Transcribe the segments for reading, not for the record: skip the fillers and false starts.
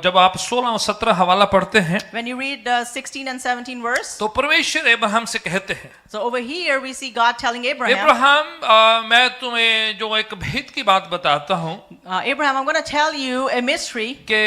जब आप 16 और 17 हवाला पढ़ते हैं When you read 16 and 17 verse, तो परमेश्वर अब्राहम से कहते हैं, so over here we see God telling Abraham, Abraham मैं तुम्हें जो एक भेद की बात बताता हूँ Abraham, I'm going to tell you a mystery कि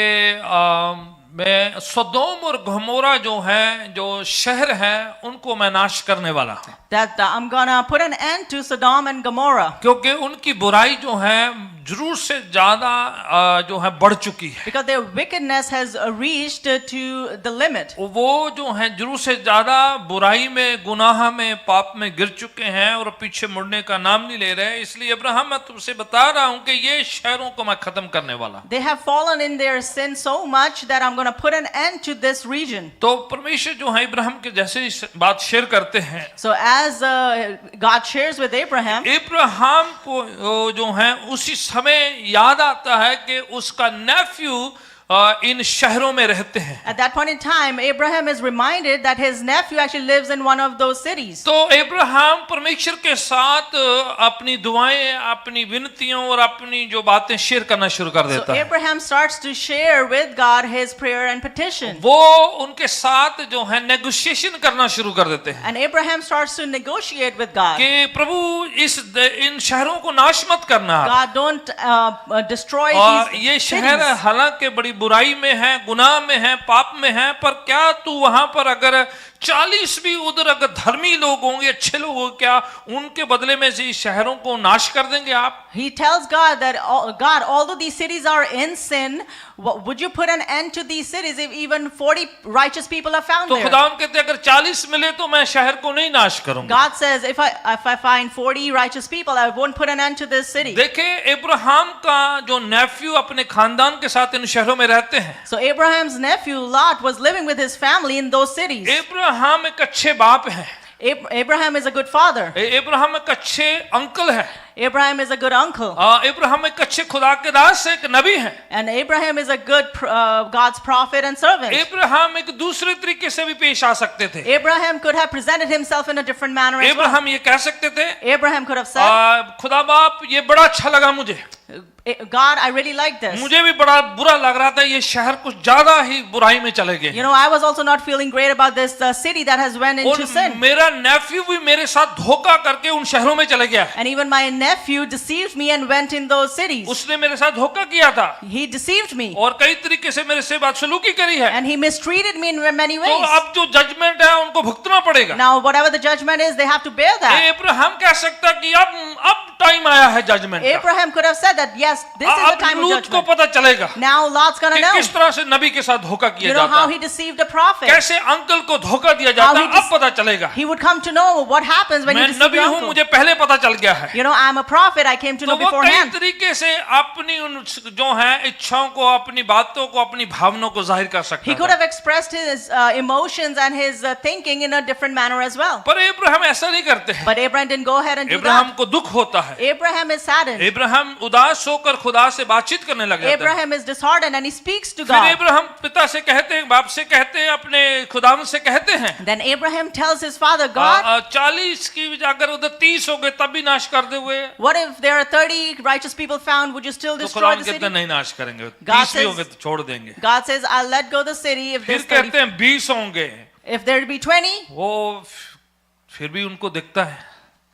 मैं सदोम और गमोरा जो है, जो शहर हैं, उनको मैं नाश करने वाला हूँ, that I'm going to put an end to Sodom and Gomorrah क्योंकि उनकी बुराई जो है जरूर से ज्यादा जो है बढ़ चुकी है, because their wickedness has reached to the limit. वो जो है जरूर से ज्यादा बुराई में, गुनाह में, पाप में गिर चुके हैं और पीछे मुड़ने का नाम नहीं ले रहे। इसलिए अब्राहम मैं तुमसे बता रहा हूं कि ये शहरों को मैं खत्म करने वाला हूं। They have fallen in their sin so much that I'm going to put an end to this region. तो परमेश्वर जो है इब्राहिम के जैसे ही बात शेयर करते हैं, So as God shares with Abraham, Ibrahim को जो है उसी समय याद आता है कि उसका नेफ्यू इन शहरों में रहते हैं। at that point in time, Abraham is reminded that his nephew actually lives in one of those cities. तो इब्राहिम परमेश्वर के साथ अपनी दुआएं, अपनी विनतियों और अपनी जो बातें शेयर करना शुरू कर So देता है। Abraham starts to share with God his prayer and petition. वो उनके साथ जो है नेगोशिएशन करना शुरू कर देते हैं And Abraham starts to negotiate with God. कि प्रभु इन शहरों को नाश मत करना, God, don't destroy और these ये शहर cities. हालांकि बड़ी बुराई में है, गुनाह में है, पाप में है, पर क्या तू वहां पर अगर 40 भी उधर अगर धर्मी लोग होंगे, अच्छे लोग होंगे, क्या उनके बदले में से इस शहरों को नाश कर देंगे आप? He tells God that, God, although these cities are in sin, would you put an end to these cities if even 40 righteous people are found तो there? खुदा कहते अगर 40 मिले तो मैं शहर को नहीं नाश करूंगा। God says, if I find 40 righteous people, I won't put an end to this city. देखे इब्राहिम का जो नेफ्यू अपने खानदान के साथ इन शहरों में रहते हैं, So Abraham's nephew Lot was living with his family in those cities. Ibrahim एक अच्छे बाप हैं, Abraham is a good father. Ibrahim एक अच्छे अंकल है, Abraham is a good uncle. Ibrahim एक अच्छे खुदा के दास है, एक नबी है। And Abraham is a good God's prophet and servant. Ibrahim एक दूसरे तरीके से भी पेश आ सकते थे। Abraham could have presented himself in a different manner as well. Ibrahim ये कह सकते थे, Abraham could have said, खुदा बाप ये बड़ा अच्छा लगा मुझे, God, I really like this. मुझे भी बड़ा बुरा लग रहा था, ये शहर कुछ ज्यादा ही बुराई में चले गए, You know, I was also not feeling great about this city that has went into और sin. मेरा नेफ्यू भी मेरे साथ धोखा करके उन शहरों में चले गया। And even my nephew deceived me and went in those cities. उसने मेरे साथ धोखा किया था He deceived me. और कई तरीके से मेरे से बादसलूकी करी है। And he mistreated me in many तो ways. अब जो जजमेंट है उनको भुगतना पड़ेगा। Now, whatever the judgment is, they have to bear that. Ibrahim कह सकता कि अब टाइम आया है जजमेंट का। Abraham could have said that, yes, this is the अब time of लूत को judgment. पता चलेगा Now Lot's gonna कि know. किस तरह से नबी के साथ धोखा किया You know जाता how है, he deceived a prophet. कैसे अंकल को धोखा दिया जाता है, How he अब पता चलेगा। He would come to know what happens when you मैं deceive नबी your हूँ, uncle. मुझे पहले पता चल गया है। You know, I'm a prophet. I came to तो know वो कई beforehand. तरीके से अपनी उन जो है इच्छाओं को, अपनी बातों को, अपनी भावनाओं को जाहिर कर सकता He could था। have expressed his emotions and his thinking in a different manner as well. पर इब्राहिम ऐसा नहीं करते हैं। But Abraham didn't go ahead and do Ibrahim that. को दुख होता है, Abraham is saddened. इब्राहिम उदास होकर खुदा से बातचीत करने लग जाता है। Abraham is disheartened and he speaks to फिर God. इब्राहिम पिता से कहते हैं, बाप से कहते हैं, अपने खुदावन से कहते हैं, Then Abraham tells his father, God, 40 की अगर उधर 30 हो गए तब भी नाश कर दे हुए, what if there are 30 righteous people found? Would you still तो destroy खुदावन the कहते city? नहीं नाश करेंगे, God 30 भी says- होंगे तो छोड़ देंगे। God says, I'll let go the city if फिर there's 30. कहते हैं 20 होंगे, If there be 20, वो फिर भी उनको दिखता है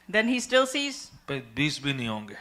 then he still sees. 20 भी नहीं होंगे,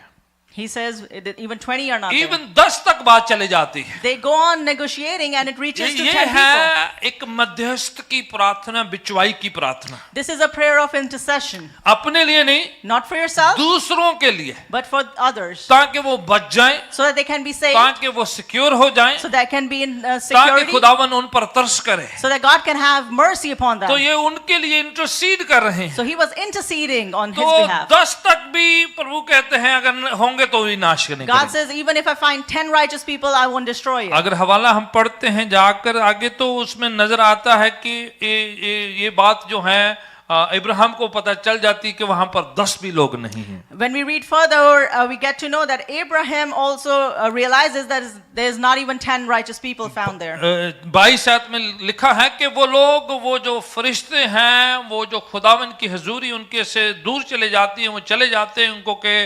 He says that even 20 are not there. Even 10 तक बात चले जाती है। They go on negotiating and it reaches to ये 10 people. है एक मध्यस्थ की प्रार्थना, बिचवाई की प्रार्थना, This is a prayer of intercession. अपने लिए नहीं, Not for yourself, दूसरों के लिए, but for others. ताकि वो बच जाएं, So that they can be saved. ताकि वो सिक्योर हो जाएं, So that can be in ताकि security. खुदावन उन पर तरस करे। So that God can have mercy upon तो them. ये उनके लिए इंटरसीड कर रहे हैं। So he was interceding on his तो behalf. 10 तक भी प्रभु कहते हैं अगर होंगे तो भी नाश नहीं God करेंगे। says, even if I find 10 righteous people, I won't destroy you. अगर हवाला हम पढ़ते हैं जाकर आगे तो उसमें नजर आता है कि ये बात जो है इब्राहिम को पता चल जाती कि वहां पर 10 भी लोग नहीं हैं। When we read further, we get to know that Abraham also realizes that there is not even 10 righteous people found there. 22 आयत में लिखा है कि वो लोग, वो जो फरिश्ते हैं, वो जो खुदावन की हजूरी उनके से दूर चले जाती हैं, वो चले जाते हैं उनको के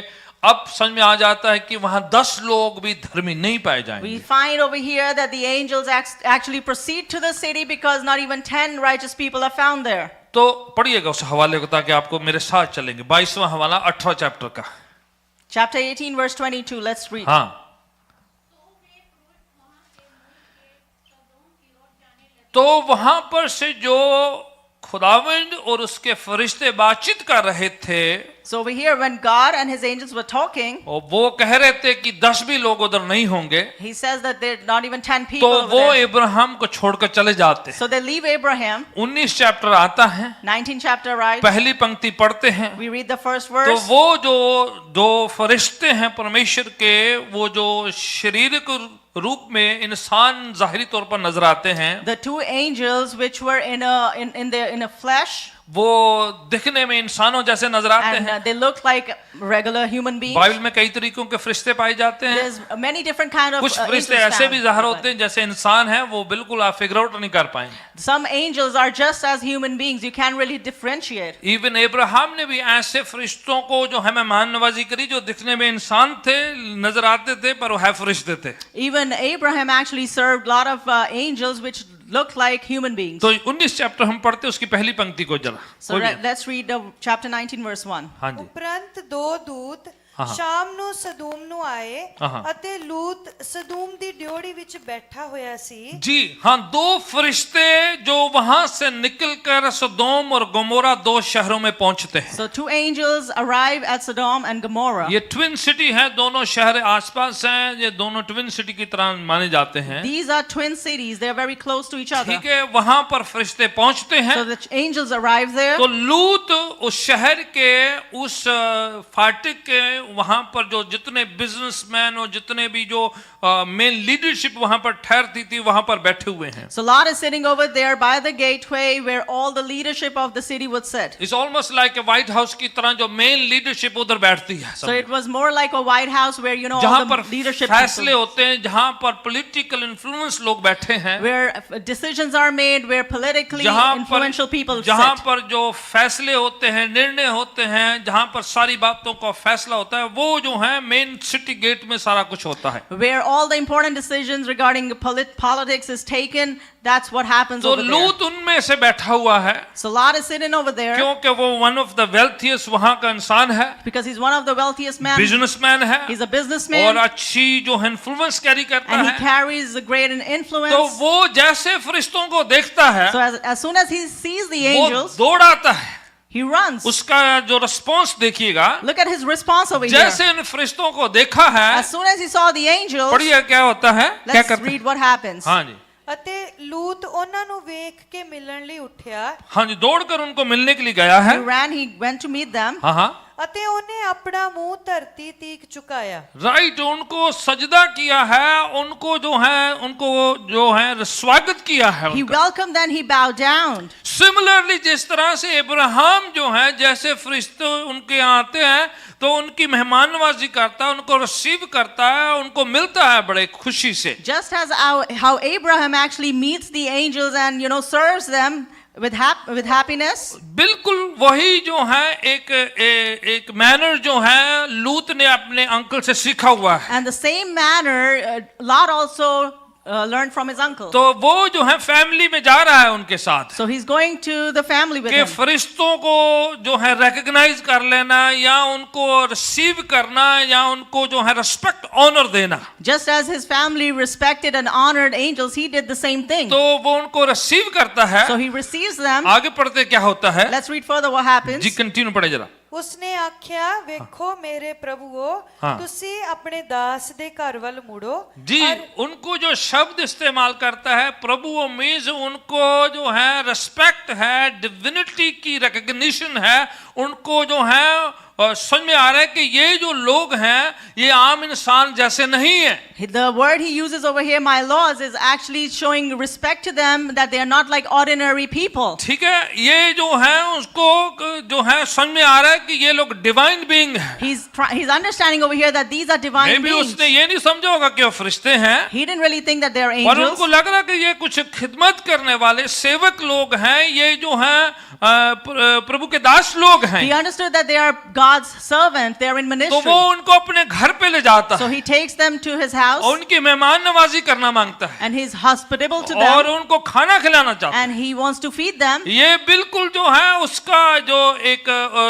अब समझ में आ जाता है कि वहां 10 लोग भी धर्मी नहीं पाए जाएंगे। We find over here that the angels actually proceed to the city because not even 10 righteous people are found there. तो पढ़िएगा उस हवाले को ताकि आपको मेरे साथ चलेंगे। 22वां हवाला 18 चैप्टर का। Chapter 18 verse 22, let's read. हाँ, तो वहां पर से जो खुदावंद और उसके फरिश्ते बातचीत कर रहे थे, So over here when God and his angels were talking, और वो कह रहे थे कि 10 भी लोग उधर नहीं होंगे, he says that there are not even 10 people तो over वो there. इब्राहिम को छोड़कर चले जाते हैं। So they leave Abraham. 19 chapter आता है, 19th chapter, right? पहली पंक्ति पढ़ते हैं। We read the first तो verse. वो जो दो फरिश्ते हैं परमेश्वर के, वो जो शारीरिक रूप में इंसान जाहिरी तौर पर नजर आते हैं, The two angels which were in a flesh, वो दिखने में इंसानों जैसे नजर आते and हैं। they look like regular human beings. Bible में कई तरीकों के फरिश्ते पाए जाते हैं। There's many different kind of कुछ फरिश्ते angels ऐसे भी जाहिर found. होते हैं जैसे इंसान है, वो बिल्कुल आप फिगर आउट नहीं कर पाएंगे। Some angels are just as human beings. You can't really differentiate. Even Ibrahim ने भी ऐसे फरिश्तों को जो है मेहमान नवाजी करी, जो दिखने में इंसान थे, नजर आते थे, पर वो है फरिश्ते थे। Even Abraham actually served a lot of angels which looked like human beings. तो 19 चैप्टर हम पढ़ते हैं, उसकी पहली पंक्ति को जरा So खोलिए। let's read chapter 19 verse 1. हाँ जी। उपरंत दो दूत हाँ। ਸ਼ਾਮ ਨੂੰ ਸਦੂਮ ਨੂੰ ਆਏ हाँ। ਅਤੇ ਲੂਤ ਸਦੂਮ ਦੀ ਡਿਓੜੀ ਵਿੱਚ ਬੈਠਾ ਹੋਇਆ ਸੀ। जी हाँ, दो फरिश्ते जो वहां से निकलकर सदोम और गमोरा 2 शहरों में पहुंचते हैं। So two angels arrive at Sodom and Gomorrah. ये ट्विन सिटी है, दोनों शहर आसपास हैं, ये दोनों ट्विन सिटी की तरह माने जाते हैं। These are twin cities. They are very close to each other. ठीक है, वहां पर फरिश्ते पहुंचते हैं। So the angels arrive there. तो लूत उस शहर के उस फाटक के वहां पर जो जितने बिजनेसमैन और जितने भी जो मेन लीडरशिप वहां पर ठहरती थी, वहां पर बैठे हुए हैं। So Lot is sitting over there by the gateway where all the leadership of the city would sit. It's almost like a white house की तरह जो मेन लीडरशिप उधर बैठती है। So it was more like a White House where all जहां the पर leadership फैसले people, होते हैं, जहां पर पॉलिटिकल इन्फ्लुएंस लोग बैठे हैं, where decisions are made, where politically जहां influential people जहां sit. पर जो फैसले होते हैं, निर्णय होते हैं, जहां पर सारी बातों का फैसला होता है, वो जो है मेन सिटी गेट में सारा कुछ होता है। Where all the important decisions regarding politics is taken, that's what happens तो over there. लूत उनमें से बैठा हुआ है, So Lot is sitting over there क्योंकि वो वन ऑफ द वेल्थियस्ट वहां का इंसान है, because he's one of the wealthiest men. Businessman है, He's a और businessman अच्छी जो इन्फ्लुएंस कैरी करता and he है। carries a great तो influence. वो जैसे फरिश्तों को देखता है, So as soon as he sees the वो angels, दौड़ आता है। he runs. उसका जो रिस्पॉन्स देखिएगा, Look at his response over here. जैसे इन फरिश्तों को देखा है, As soon as he saw the angels, पढ़िए क्या होता है, क्या let's करता है। read what happens. हाँ जी, ਅਤੇ ਲੂਤ ਉਹਨਾਂ ਨੂੰ ਵੇਖ ਕੇ ਮਿਲਣ ਲਈ ਉੱਠਿਆ हाँ जी, दौड़कर उनको मिलने के लिए गया है। He went to meet them. हाँ हाँ, ਅਤੇ ਉਹਨੇ ਆਪਣਾ ਮੂੰਹ ਧਰਤੀ ਤੀਕ ਝੁਕਾਇਆ राइट, उनको सजदा किया है, उनको जो है स्वागत किया है He उनका। welcomed and he bowed down. Similarly जिस तरह से इब्राहिम जो है, जैसे फरिश्ते उनके यहाँ आते हैं तो उनकी मेहमान नवाजी करता है, उनको रिसीव करता है, उनको मिलता है बड़े खुशी से। Just as how Abraham actually meets the angels and serves them with happiness. बिल्कुल वही जो है एक मैनर जो है लूत ने अपने अंकल से सीखा हुआ है। And the same manner, Lot also learned from his uncle. तो वो जो है फैमिली में जा रहा है उनके साथ, So he's going to the family with कि him. फरिश्तों को जो है रिकॉग्नाइज कर लेना, या उनको रिसीव करना, या उनको जो है रिस्पेक्ट ऑनर देना। Just as his family respected and honored angels, he did the same thing. तो वो उनको रिसीव करता है। So he receives them. आगे पढ़ते क्या होता है, Let's read further what happens. जी कंटिन्यू पढ़े जरा। ਉਸਨੇ ਆਖਿਆ ਵੇਖੋ ਮੇਰੇ ਪ੍ਰਭੂਓ हाँ। ਤੁਸੀਂ ਆਪਣੇ ਦਾਸ ਦੇ ਘਰ ਵੱਲ ਮੁੜੋ जी, उनको जो शब्द इस्तेमाल करता है प्रभु, मीन्स उनको जो है रिस्पेक्ट है, डिविनिटी की रिकॉग्निशन है, उनको जो है समझ में आ रहा है कि ये जो लोग हैं ये आम इंसान जैसे नहीं है। The word he uses over here, my laws, is actually showing respect to them, that they are not like ordinary people. ठीक है, ये जो है उसको जो है समझ में आ रहा है कि ये लोग डिवाइन बीइंग है। He's understanding over here that these are divine मे भी beings. उसने ये नहीं समझा होगा कि वो फरिश्ते हैं, He didn't really think that they are पर angels. उनको लग रहा कि ये कुछ खिदमत करने वाले सेवक लोग हैं, ये जो हैं प्रभु के दास लोग हैं। He understood that they are God's servant there in तो ministry. वो उनको अपने घर पे ले जाता So है he takes them to his house और उनकी मेहमान नवाजी करना मांगता है and he's hospitable to और them उनको खाना खिलाना चाहता है। and he wants to feed them. ये बिल्कुल जो है उसका जो एक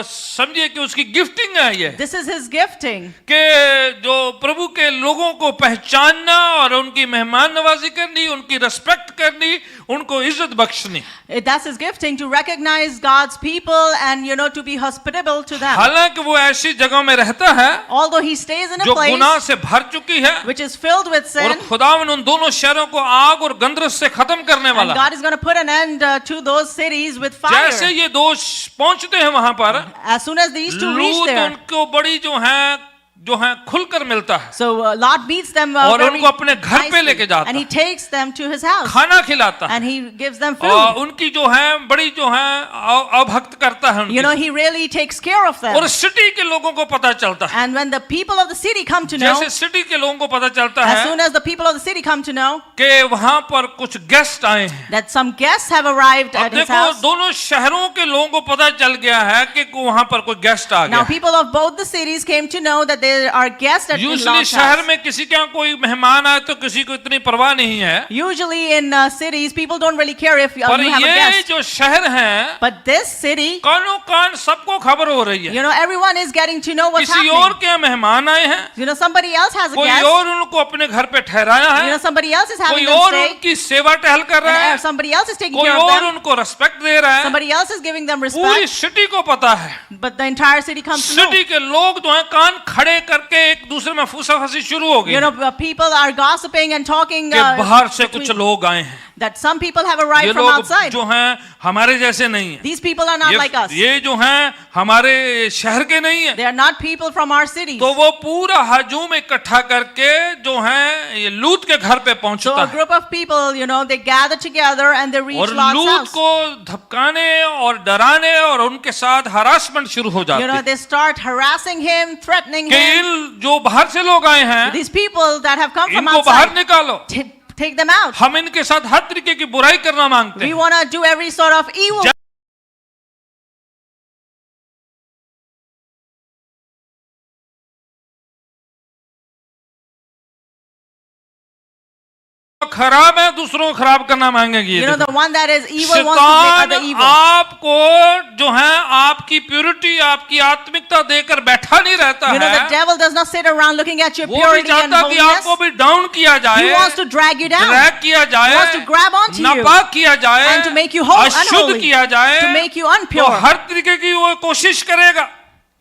समझिए कि उसकी गिफ्टिंग है ये, This is his gifting. कि जो प्रभु के लोगों को पहचानना और उनकी मेहमान नवाजी करनी, उनकी रिस्पेक्ट करनी, उनको इज्जत बख्शनी। That's his gifting, to recognize God's people and, to be hospitable to them. हालांकि वो ऐसी जगह में रहता है Although he stays in a जो गुनाह place से भर चुकी है which is filled with और sin, खुदावन उन दोनों शहरों को आग और गंधरस से खत्म करने and वाला है। God is going to put an end to those cities with जैसे fire. ये दोष पहुंचते हैं वहां पर, As soon as these two reach लूत there, उनको बड़ी जो है खुलकर मिलता है so Lot meets them और very उनको अपने घर पे nicely, लेके जाता and he है, takes them to his house खाना खिलाता है and he gives them और food. उनकी जो है बड़ी जो है अभक्त करता है उनकी। He really takes care of them. और सिटी के लोगों को पता चलता है, And when the people of the city come to know, जैसे सिटी के लोगों को पता चलता as है soon as the people of the city come to know कि वहां पर कुछ गेस्ट आए हैं। that some guests have arrived अब at his देखो house, दोनों शहरों के लोगों को पता चल गया है कि वहां पर कोई गेस्ट आ now गया। people of both the cities came to know that there are guests at usually Lot's शहर house. में किसी के यहाँ कोई मेहमान आए तो किसी को इतनी परवाह नहीं है, Usually in cities, people don't really care if you पर have a ये guest. जो शहर है But this city, कानों कान सबको खबर हो रही है। everyone is getting to know what's किसी और happening. के यहाँ मेहमान आए हैं, Somebody else has a कोई guest. और उनको अपने घर पे ठहराया है, Somebody else is having कोई them और stay. उनकी सेवा टहल कर रहा है, And somebody else is taking कोई care of और them. उनको रिस्पेक्ट दे रहा है। Somebody else is giving them पूरी respect. सिटी को पता है, But the entire city comes to know. City के लोग जो है कान खड़े करके एक दूसरे में फूसाफासी शुरू हो गई People are gossiping and talking कि बाहर से between- कुछ लोग आए हैं। that some people have ये arrived from लोग outside. जो हैं हमारे जैसे नहीं है, These people are not like us. ये जो हैं हमारे शहर के नहीं है। They are not people from our cities. तो वो पूरा हजूम इकट्ठा करके जो है ये लूत के घर पे So पहुंचता a है group of people, they gather together and they reach और Lot's लूत house. को धमकाने और डराने और उनके साथ हरासमेंट शुरू हो जाती है They start harassing him, threatening कि him. इन जो बाहर से लोग आए हैं These people that have come from इनको बाहर outside, निकालो, take them out. हम इनके साथ हर तरीके की बुराई करना मांगते We हैं। want to do every sort of evil. खराब है दूसरों को खराब करना मांगेगी ये The देखो। one that is evil wants to make शैतान other evil. आपको जो है आपकी प्योरिटी आपकी आत्मिकता देकर बैठा नहीं रहता The है, devil does not sit around looking at your वो भी purity and चाहता कि holiness. आपको भी डाउन किया जाए, He wants to drag you down, drag किया जाए, He wants to grab onto you नापाक किया जाए, and to make you whole, अशुद्ध unholy, किया जाए, to make you तो unpure. हर तरीके की वो कोशिश करेगा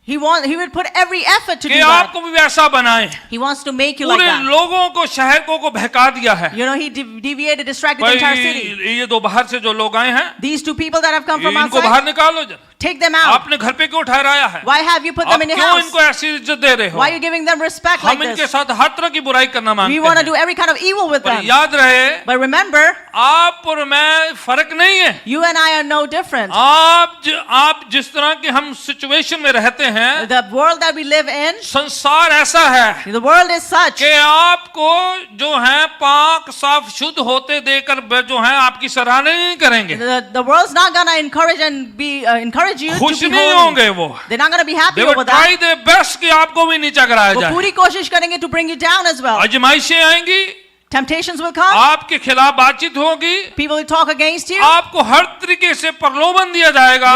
He would put every effort to कि do that. आपको भी वैसा बनाए। He wants to make you like पूरे that. लोगों को शहर को बहका दिया है। He deviated, distracted the entire city. भाई ये दो बाहर से जो लोग आए हैं These two people that have come from इनको outside, बाहर निकालो, take them out. आपने घर पे क्यों ठहराया है, Why have you put आप them in your क्यों house? इनको ऐसी इज्जत दे रहे हो। Why are you giving them respect like हम इनके this? साथ हर तरह की बुराई करना We मांगते want to हैं, do every kind of evil with पर them. याद रहे But remember, आप और मैं फर्क नहीं है। you and I are no different. आप जिस तरह के हम सिचुएशन में रहते हैं, The world that we live in, संसार ऐसा है the world is such कि आपको जो है पाक साफ शुद्ध होते देकर जो है आपकी सराहना नहीं करेंगे, the world's not gonna encourage and be encourage you to खुश be नहीं holy. होंगे वो। They're not gonna be happy They will over try that. their best कि आपको भी नीचा कराया वो जाए। पूरी कोशिश करेंगे to bring you down as well. आजमाइशें आएंगी, Temptations will come. आपके खिलाफ बातचीत होगी, People will talk against you. आपको हर तरीके से प्रलोभन दिया जाएगा,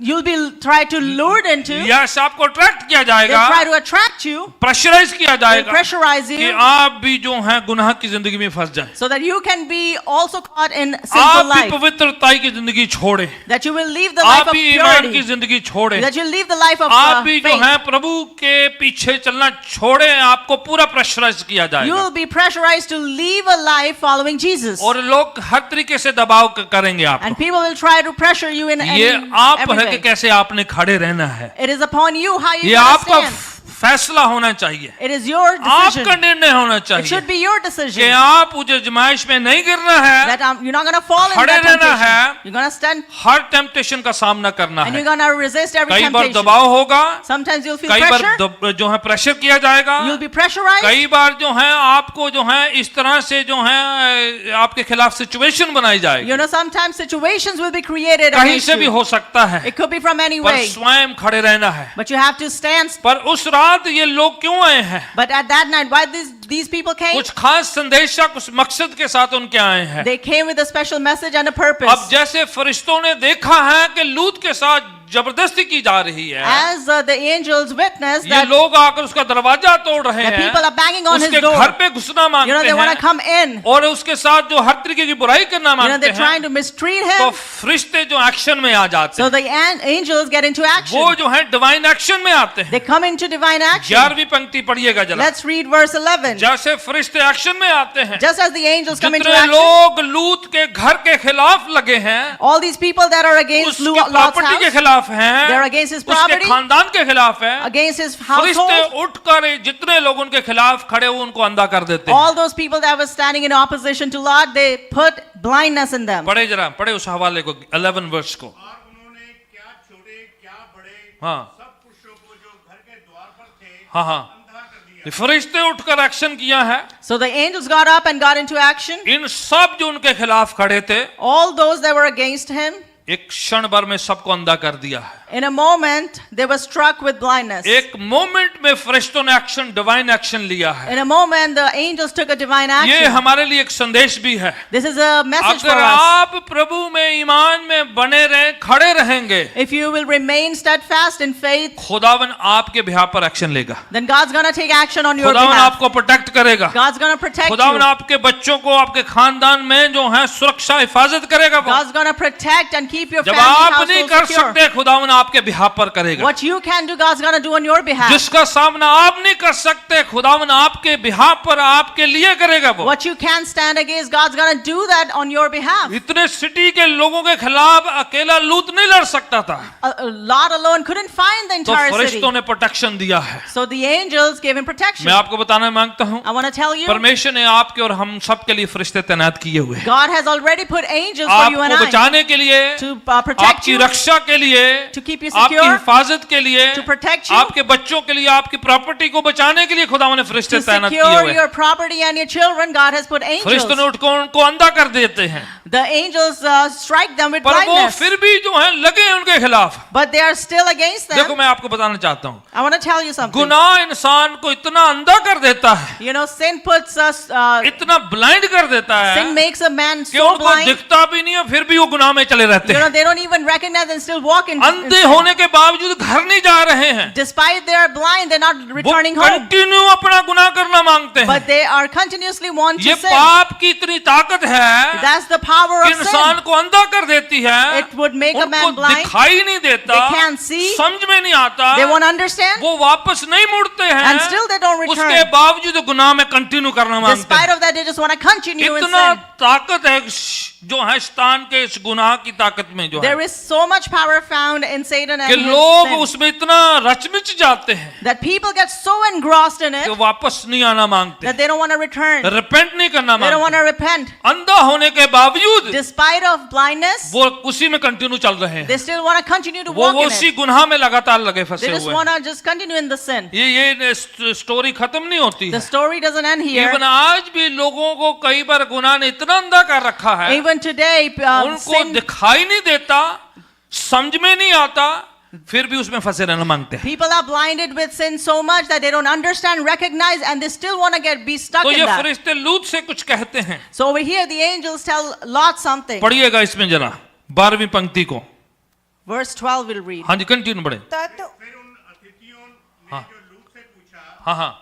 You'll be tried to lured into. Yes आपको अट्रैक्ट किया They'll जाएगा, try to attract you. Pressurize किया They'll जाएगा pressurize कि you आप भी जो है गुनाह की जिंदगी में फंस जाएं, so that you can be also caught in आप sinful भी life. पवित्रताई की जिंदगी छोड़े, That you will leave the life आप of भी ईमान की purity. जिंदगी छोड़े, That you'll leave the life of आप भी जो faith. है प्रभु के पीछे चलना छोड़े, आपको पूरा प्रेशराइज किया You जाएगा will be pressurized to live a life following Jesus. और लोग हर तरीके से दबाव करेंगे And आपको। people will try to pressure you in ये आप every है कि way. कैसे आपने खड़े रहना है, It is upon you how you ये gonna आपका stand. फैसला होना चाहिए, It is your आपका decision. निर्णय होना It चाहिए should be your कि decision. आप उस आजमाइश में नहीं गिरना है, That you're not going to fall in खड़े that रहना temptation. है, You're going to stand her temptation का सामना करना and है। you're going to resist every कई बार temptation. दबाव होगा, Sometimes you'll feel कई बार pressure. जो है प्रेशर किया जाएगा, You'll be pressurized. कई बार जो है आपको जो है इस तरह से जो है आपके खिलाफ सिचुएशन बनाई जाएगी, You know, sometimes situations will be created कहीं against से भी you. हो सकता है, It could be from any पर way. स्वयं खड़े रहना है। But you have to stand. पर उस रात ये लोग क्यों आए हैं? But at that night, why these people came? कुछ खास संदेशा कुछ मकसद के साथ उनके आए हैं। They came with a special message and a purpose. अब जैसे फरिश्तों ने देखा है कि लूत के साथ जबरदस्ती की जा रही है, As the angels witnessed ये that, लोग आकर उसका दरवाजा तोड़ रहे the हैं, people are banging on his उसके door. घर पे घुसना You know, मांगते they want to हैं come in. और उसके साथ जो हर तरीके की बुराई करना You know, मांगते they're trying हैं, to mistreat तो him. फरिश्ते जो एक्शन में आ जाते So हैं, the angels get into action. वो जो है डिवाइन एक्शन में आते हैं। They come into divine action. 11वीं पंक्ति पढ़िएगा जरा। Let's read verse 11. जैसे फरिश्ते एक्शन में आते हैं, Just as the angels come into जितने action, लोग लूत के घर के खिलाफ लगे हैं, all these people that are against उसकी Lot's प्रॉपर्टी के house, खिलाफ हैं, they're against his उसके property, खानदान के खिलाफ हैं, against his फरिश्ते household, उठकर जितने लोग उनके खिलाफ खड़े हुए उनको अंधा कर देते हैं। all those people that were standing in opposition to Lot, they put blindness in them. पढ़े जरा, पढ़े उस हवाले को 11 वर्ष को। और उन्होंने क्या छोटे क्या बड़े हाँ सब पुरुषों को जो घर के द्वार पर थे हाँ हाँ, अंधा कर दिया। ये फरिश्ते उठकर एक्शन किया है। So the angels got up and got into action. इन सब जो उनके खिलाफ खड़े थे, All those that were against him, एक क्षण भर में सबको अंधा कर दिया है। in a moment, they were struck with blindness. एक मोमेंट में फरिश्तों ने एक्शन, डिवाइन एक्शन लिया है। In a moment, the angels took a divine ये action. हमारे लिए एक संदेश भी है। This is a message for अगर us. आप प्रभु में ईमान में बने रहे, खड़े रहेंगे, If you will remain steadfast in faith, खुदावन आपके बिहाफ पर एक्शन लेगा। then God's going to take action on your खुदावन behalf. आपको प्रोटेक्ट करेगा। God's going to protect खुदावन you. आपके बच्चों को आपके खानदान में जो है सुरक्षा हिफाजत करेगा। वो God's going to protect and keep your जब family आप नहीं household कर secure. सकते, खुदावन आपके बिहाफ पर करेगा। What you can do, God's going to do on your behalf. जिसका सामना आप नहीं कर सकते, खुदावन आपके बिहाफ पर आपके लिए करेगा। वो What you can stand against, God's going to do that on your behalf. इतने सिटी के लोगों के खिलाफ अकेला लूत नहीं लड़ सकता था, Lot alone couldn't find the तो entire city. फरिश्तों ने प्रोटेक्शन दिया है। So the angels gave him protection. मैं आपको बताना मांगता हूँ, I want to tell you, परमेश्वर ने आपके और हम सब के लिए फरिश्ते तैनात किए हुए हैं। God has already put angels for you and आपको I बचाने के लिए, to protect आपकी you, रक्षा के लिए, to keep you आपकी secure, हिफाजत के लिए, to protect you, आपके बच्चों के लिए, आपकी प्रॉपर्टी को बचाने के लिए खुदावन ने फरिश्ते to तैनात किए secure हुए हैं। your property and your children. God has put फरिश्तों angels. ने उठकर उनको अंधा कर देते हैं, The angels strike them with पर वो blindness, फिर भी जो है लगे हैं उनके खिलाफ। but they are still against देखो them. मैं आपको बताना चाहता हूँ, I want to tell you something. गुनाह इंसान को इतना अंधा कर देता है, You know, sin puts us, इतना ब्लाइंड कर देता है sin makes a man कि so उनको blind. दिखता भी नहीं है, फिर भी वो गुनाह में चले रहते You know, हैं। they don't even recognize and still walk in अंधे sin. होने के बावजूद घर नहीं जा रहे हैं, Despite they are blind, they're not वो returning home. कंटिन्यू अपना गुनाह करना मांगते हैं। But they are continuously want ये to sin. पाप की इतनी ताकत है That's the power कि of इंसान sin. को अंधा कर देती है। It would make a उनको man blind. दिखाई नहीं देता, They can't see. समझ में नहीं आता, They won't understand. वो वापस नहीं मुड़ते हैं, And still they don't return. उसके बावजूद गुनाह में कंटिन्यू करना मांगते Despite हैं। of that, they just want to continue in इतना sin. ताकत है जो है शैतान के इस गुनाह की ताकत में जो There है is so much power found in Satan and कि his लोग sin उसमें इतना रचमिच जाते हैं that people get so engrossed in कि it वापस नहीं आना मांगते, that they don't want to return. Repent नहीं करना They don't want मांगते। to repent. अंधा होने के बावजूद Despite of blindness, वो उसी में कंटिन्यू चल रहे हैं, they still want to continue to वो walk in उसी it. गुनाह में लगातार लगे They फंसे just हुए want हैं। to just continue in the sin. ये स्टोरी खत्म नहीं होती The है। story doesn't end here. Even आज भी लोगों को कई बार गुनाह ने इतना अंधा कर रखा है, Even today, उनको sin, दिखाई नहीं देता, समझ में नहीं आता, फिर भी उसमें फंसे रहना मांगते हैं। people are blinded with sin so much that they don't understand, recognize, and they still want to be stuck तो in ये that. फरिश्ते लूत से कुछ कहते हैं। So over here, the angels tell Lot something. पढ़िएगा इसमें जरा 12वीं पंक्ति को। Verse 12 we'll read. हाँ जी, कंटिन्यू पढ़े। तत् फिर उन अतिथियों ने हाँ। जो लूत से पूछा हाँ हाँ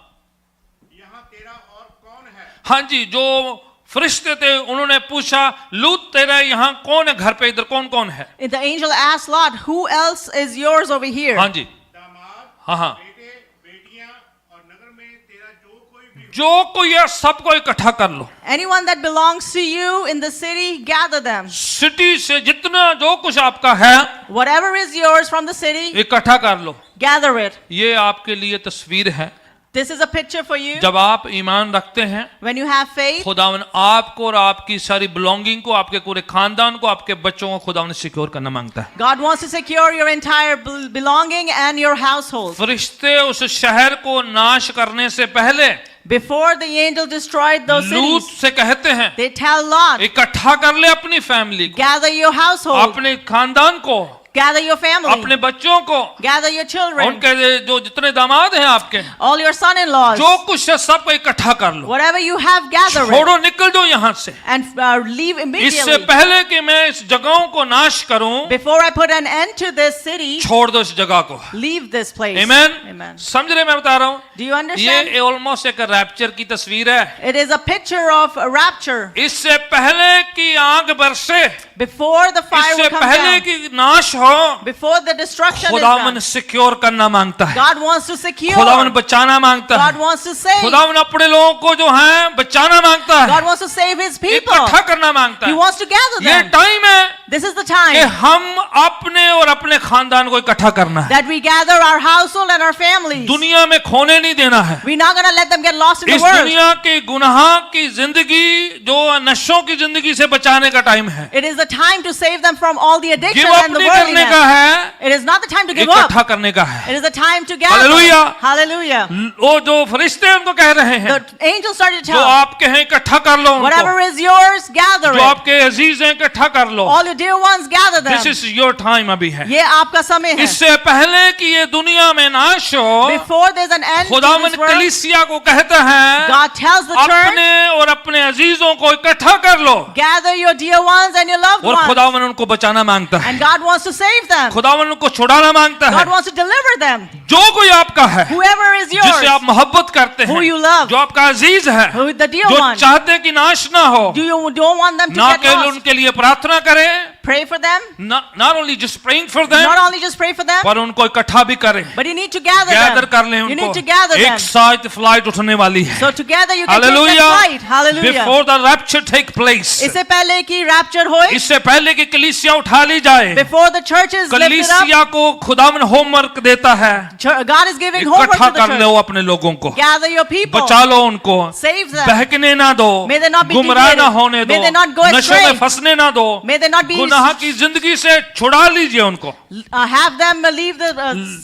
यहाँ तेरा और कौन है? हाँ जी, जो फरिश्ते थे उन्होंने पूछा, लूत तेरा यहाँ कौन है, घर पे इधर कौन कौन है? And the angel asked Lot, who else is yours over here? हाँ जी, दामाद हाँ हाँ, बेटे बेटियां और नगर में तेरा जो कोई भी जो कोई है सबको इकट्ठा कर लो। Anyone that belongs to you in the city, gather them. City से जितना जो कुछ आपका है Whatever is yours from the city, इकट्ठा कर लो। gather it. ये आपके लिए तस्वीर है। This is a picture for you. जब आप ईमान रखते हैं, When you have faith, खुदावन आपको और आपकी सारी बिलोंगिंग को, आपके पूरे खानदान को, आपके बच्चों को खुदावन सिक्योर करना मांगता है। God wants to secure your entire belonging and your household. फरिश्ते उस शहर को नाश करने से पहले Before the angel destroyed those लूत cities, से कहते हैं they tell Lot, इकट्ठा कर ले अपनी फैमिली को, gather your household, अपने खानदान को, gather your family, अपने बच्चों को, gather your children, उनके जो जितने दामाद हैं आपके, all your son-in-laws, जो कुछ है सबको इकट्ठा कर लो। whatever you have, gather it, छोड़ो, निकल दो यहाँ से। and leave इससे immediately. पहले कि मैं इस जगहों को नाश करूं, Before I put an end to this city, छोड़ दो इस जगह को। leave this place. Amen? Amen. समझ रहे मैं बता रहा हूं? Do you understand? ये ऑलमोस्ट एक रैप्चर की तस्वीर है। It is a picture of a rapture. इससे पहले कि आग बरसे, Before the fire इससे will come पहले down, कि नाश हो, before the destruction is खुदावन done, सिक्योर करना मांगता है। God wants to secure. खुदावन बचाना मांगता God है। wants to save. खुदावन अपने लोगों को जो है बचाना मांगता है, God wants to save His people. इकट्ठा करना मांगता He है। wants to gather ये them. टाइम है This is the कि time हम अपने और अपने खानदान को इकट्ठा करना है। that we gather our household and our families. दुनिया में खोने नहीं देना है। We're not going to let them get lost in the इस world. दुनिया के गुनाह की जिंदगी जो नशों की जिंदगी से बचाने का टाइम है। It is the time to save them from all the addiction give up and the नहीं करने का worldliness. है, It is not the time to give up. इकट्ठा करने का है। It is the time to gather. Hallelujah. Hallelujah. वो जो फरिश्ते हैं उनको कह रहे हैं, The angel started to जो tell, आपके हैं इकट्ठा कर लो उनको, whatever is yours, gather जो it. आपके अजीज हैं इकट्ठा कर लो। All your dear ones, gather them. This is your time अभी है। ये आपका समय है. इससे पहले कि ये दुनिया में नाश हो, Before there's an end to खुदावन this world, कलीसिया को कहता है, God tells the church, अपने और अपने अजीजों को इकट्ठा कर लो, gather your dear ones and your loved और ones. खुदावन उनको बचाना मांगता है। And God wants to save them. खुदावन उनको छुड़ाना मांगता है। God wants to deliver them. जो कोई आपका है, Whoever is yours, जिसे आप मोहब्बत करते who you हैं, love, जो आपका अजीज है, who the dear जो one, चाहते कि नाश ना हो, do you don't want them to ना get केवल lost? उनके लिए प्रार्थना करें, Pray for them. not only just praying for them, Not only just pray for them, पर उनको इकट्ठा भी करें, but you need to gather gather कर लें them. You उनको। need to gather एक them. साथ फ्लाइट उठने वाली है। So together you can take Hallelujah. that flight. Hallelujah. Before the rapture take place, इससे पहले कि rapture होए, इससे पहले कि कलीसिया उठा ली जाए, before the church is lifted up, कलीसिया को खुदावन होमवर्क देता है, God is giving homework इकट्ठा to the कर लो church. अपने लोगों को, Gather your people. बचा लो उनको, Save them. बहकने ना दो, May they not be गुमराह ना deviated. होने दो, May they not go नशों astray. में फंसने ना दो, May they not be गुनाह की जिंदगी से छुड़ा लीजिए उनको। have them leave the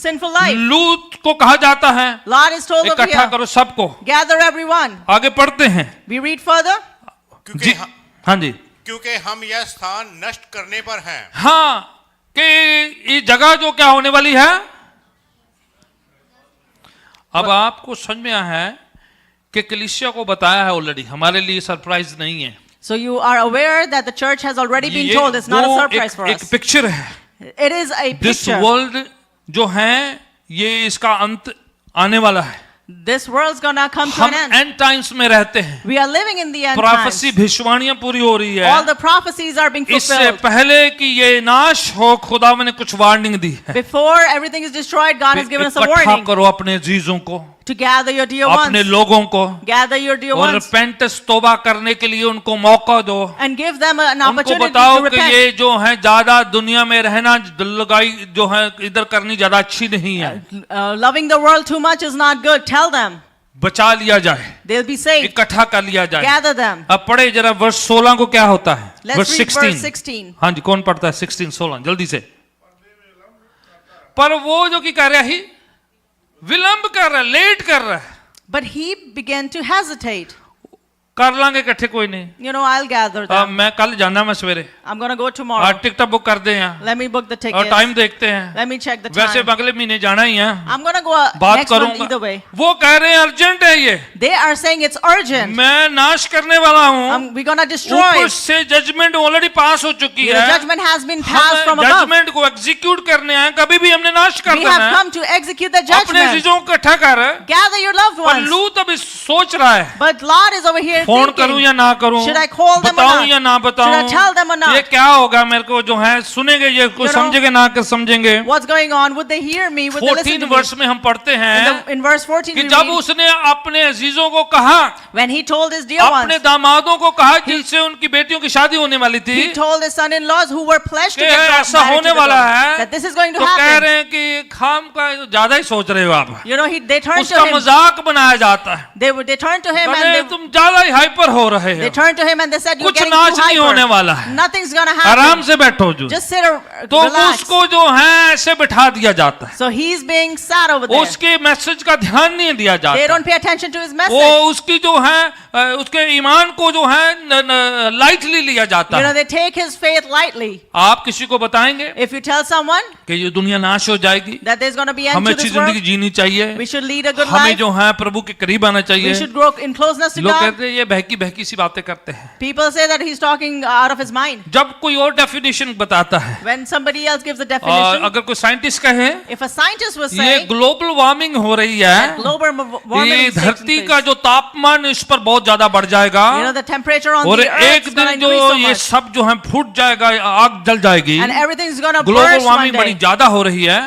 sinful life. लूत को कहा जाता है, Lord is told over इकट्ठा here, करो सबको। gather everyone. आगे पढ़ते हैं We read further. जी, हाँ जी, क्योंकि हम यह स्थान नष्ट करने पर हैं। हाँ, कि ये जगह जो क्या होने वाली है, अब आपको समझ में आया है कि कलीसिया को बताया है ऑलरेडी, हमारे लिए सरप्राइज नहीं है। So you are aware that the church has already been ये told. It's not a वो surprise for एक us. पिक्चर है। It is a this picture. World जो है, ये इसका अंत आने वाला है। This world's gonna come to हम an end. एंड टाइम्स में रहते हैं। We are living in the end prophecy times. भविष्यवाणियां पूरी हो रही All है। the prophecies are being इससे fulfilled. पहले कि ये नाश हो, खुदा ने कुछ वार्निंग दी है। Before everything is destroyed, God has given us a इकट्ठा warning करो अपने अजीजों को, to gather your dear अपने ones. लोगों को, Gather your dear और ones रिपेंटेंस तौबा करने के लिए उनको मौका दो। and give them an उनको opportunity बताओ to कि repent. ये जो है ज्यादा दुनिया में रहना, लगाई जो है इधर करनी ज्यादा अच्छी नहीं है, Loving the world too much is not good. Tell them. बचा लिया जाए, They'll be saved. इकट्ठा कर लिया जाए। Gather them. अब पढ़े जरा वर्ष 16 को क्या होता है। Let's वर्ष read verse 16। 16. हाँ जी, कौन पढ़ता है 16 16 जल्दी से। पर वो जो की कर रहा है, विलंब कर रहा है, लेट कर रहा है। But he began to hesitate. कर लांगे इकट्ठे, कोई नहीं। You know, I'll gather them. मैं कल जाना, मैं सवेरे I'm going to go tomorrow. Ticket book कर दे यहाँ, Let me book the और tickets. टाइम देखते हैं। Let me check the वैसे time. अगले महीने जाना ही है, I'm going to go बात next month करूंगा। either way. वो कह रहे हैं अर्जेंट है ये, They are saying it's urgent. मैं नाश करने वाला हूँ। We're going to destroy. ऊपर से जजमेंट ऑलरेडी पास हो चुकी The है। judgment has been passed from हम above. जजमेंट को एग्जीक्यूट करने आए, कभी भी हमने नाश कर We देना have है। come to execute the अपने judgment. चीजों को इकट्ठा कर, Gather your loved पर ones. लूत अभी सोच रहा है, But Lot is over here phone thinking? करूं या ना करूं, Should I call them or बताऊं not? या ना बताऊं, Should I tell them or not? ये क्या होगा, मेरे को जो है सुनेंगे ये, कुछ You know, समझेंगे ना कि समझेंगे। What's going on? Would they hear me? Would they listen 14 to me? वर्ष में हम पढ़ते हैं In verse 14 कि we जब read, उसने अपने अजीजों को कहा, when he told his dear अपने ones, दामादों को कहा जिनसे उनकी बेटियों की शादी होने वाली थी, he told his son-in-laws who were pledged to कि get ऐसा married होने to the वाला daughter, है, that this is going to तो कह happen. रहे हैं कि खाम का ज्यादा ही सोच रहे हो आप, You know, they turned उसका to him. मजाक बनाया जाता है, They turned to him अरे and तुम ज्यादा ही हाइपर हो रहे they हो, turned to him and they said, "You're कुछ getting नाच too नहीं होने वाला hyper. है, Nothing's gonna आराम happen. से बैठो जो। Just sit तो relax." उसको जो है ऐसे बिठा दिया जाता है, So he's being sat over there. उसके मैसेज का ध्यान नहीं दिया They जाता, don't pay attention to his वो message. उसकी जो है उसके ईमान को जो है लाइटली लिया जाता You know, है। they take his faith lightly. आप किसी को बताएंगे If you tell someone कि ये दुनिया नाश हो जाएगी, that there's gonna be end हमें to अच्छी this world, जिंदगी जीनी चाहिए, we should lead a good हमें life, जो है प्रभु के करीब आना we चाहिए, should grow in closeness to लोग God. कहते हैं ये बहकी बहकी सी बातें करते हैं। People say that he's talking out of his mind. जब कोई और डेफिनेशन बताता है, When somebody else gives a और definition, अगर कोई साइंटिस्ट कहे if a scientist was ये saying ग्लोबल वार्मिंग हो रही है, global warming ये is taking धरती place, का जो तापमान इस पर बहुत ज्यादा बढ़ जाएगा, you know, the temperature on और the earth एक is gonna दिन जो increase so ये much, सब जो है फूट जाएगा, आग जल जाएगी, and everything's gonna global burst one warming बड़ी day. ज्यादा हो रही है,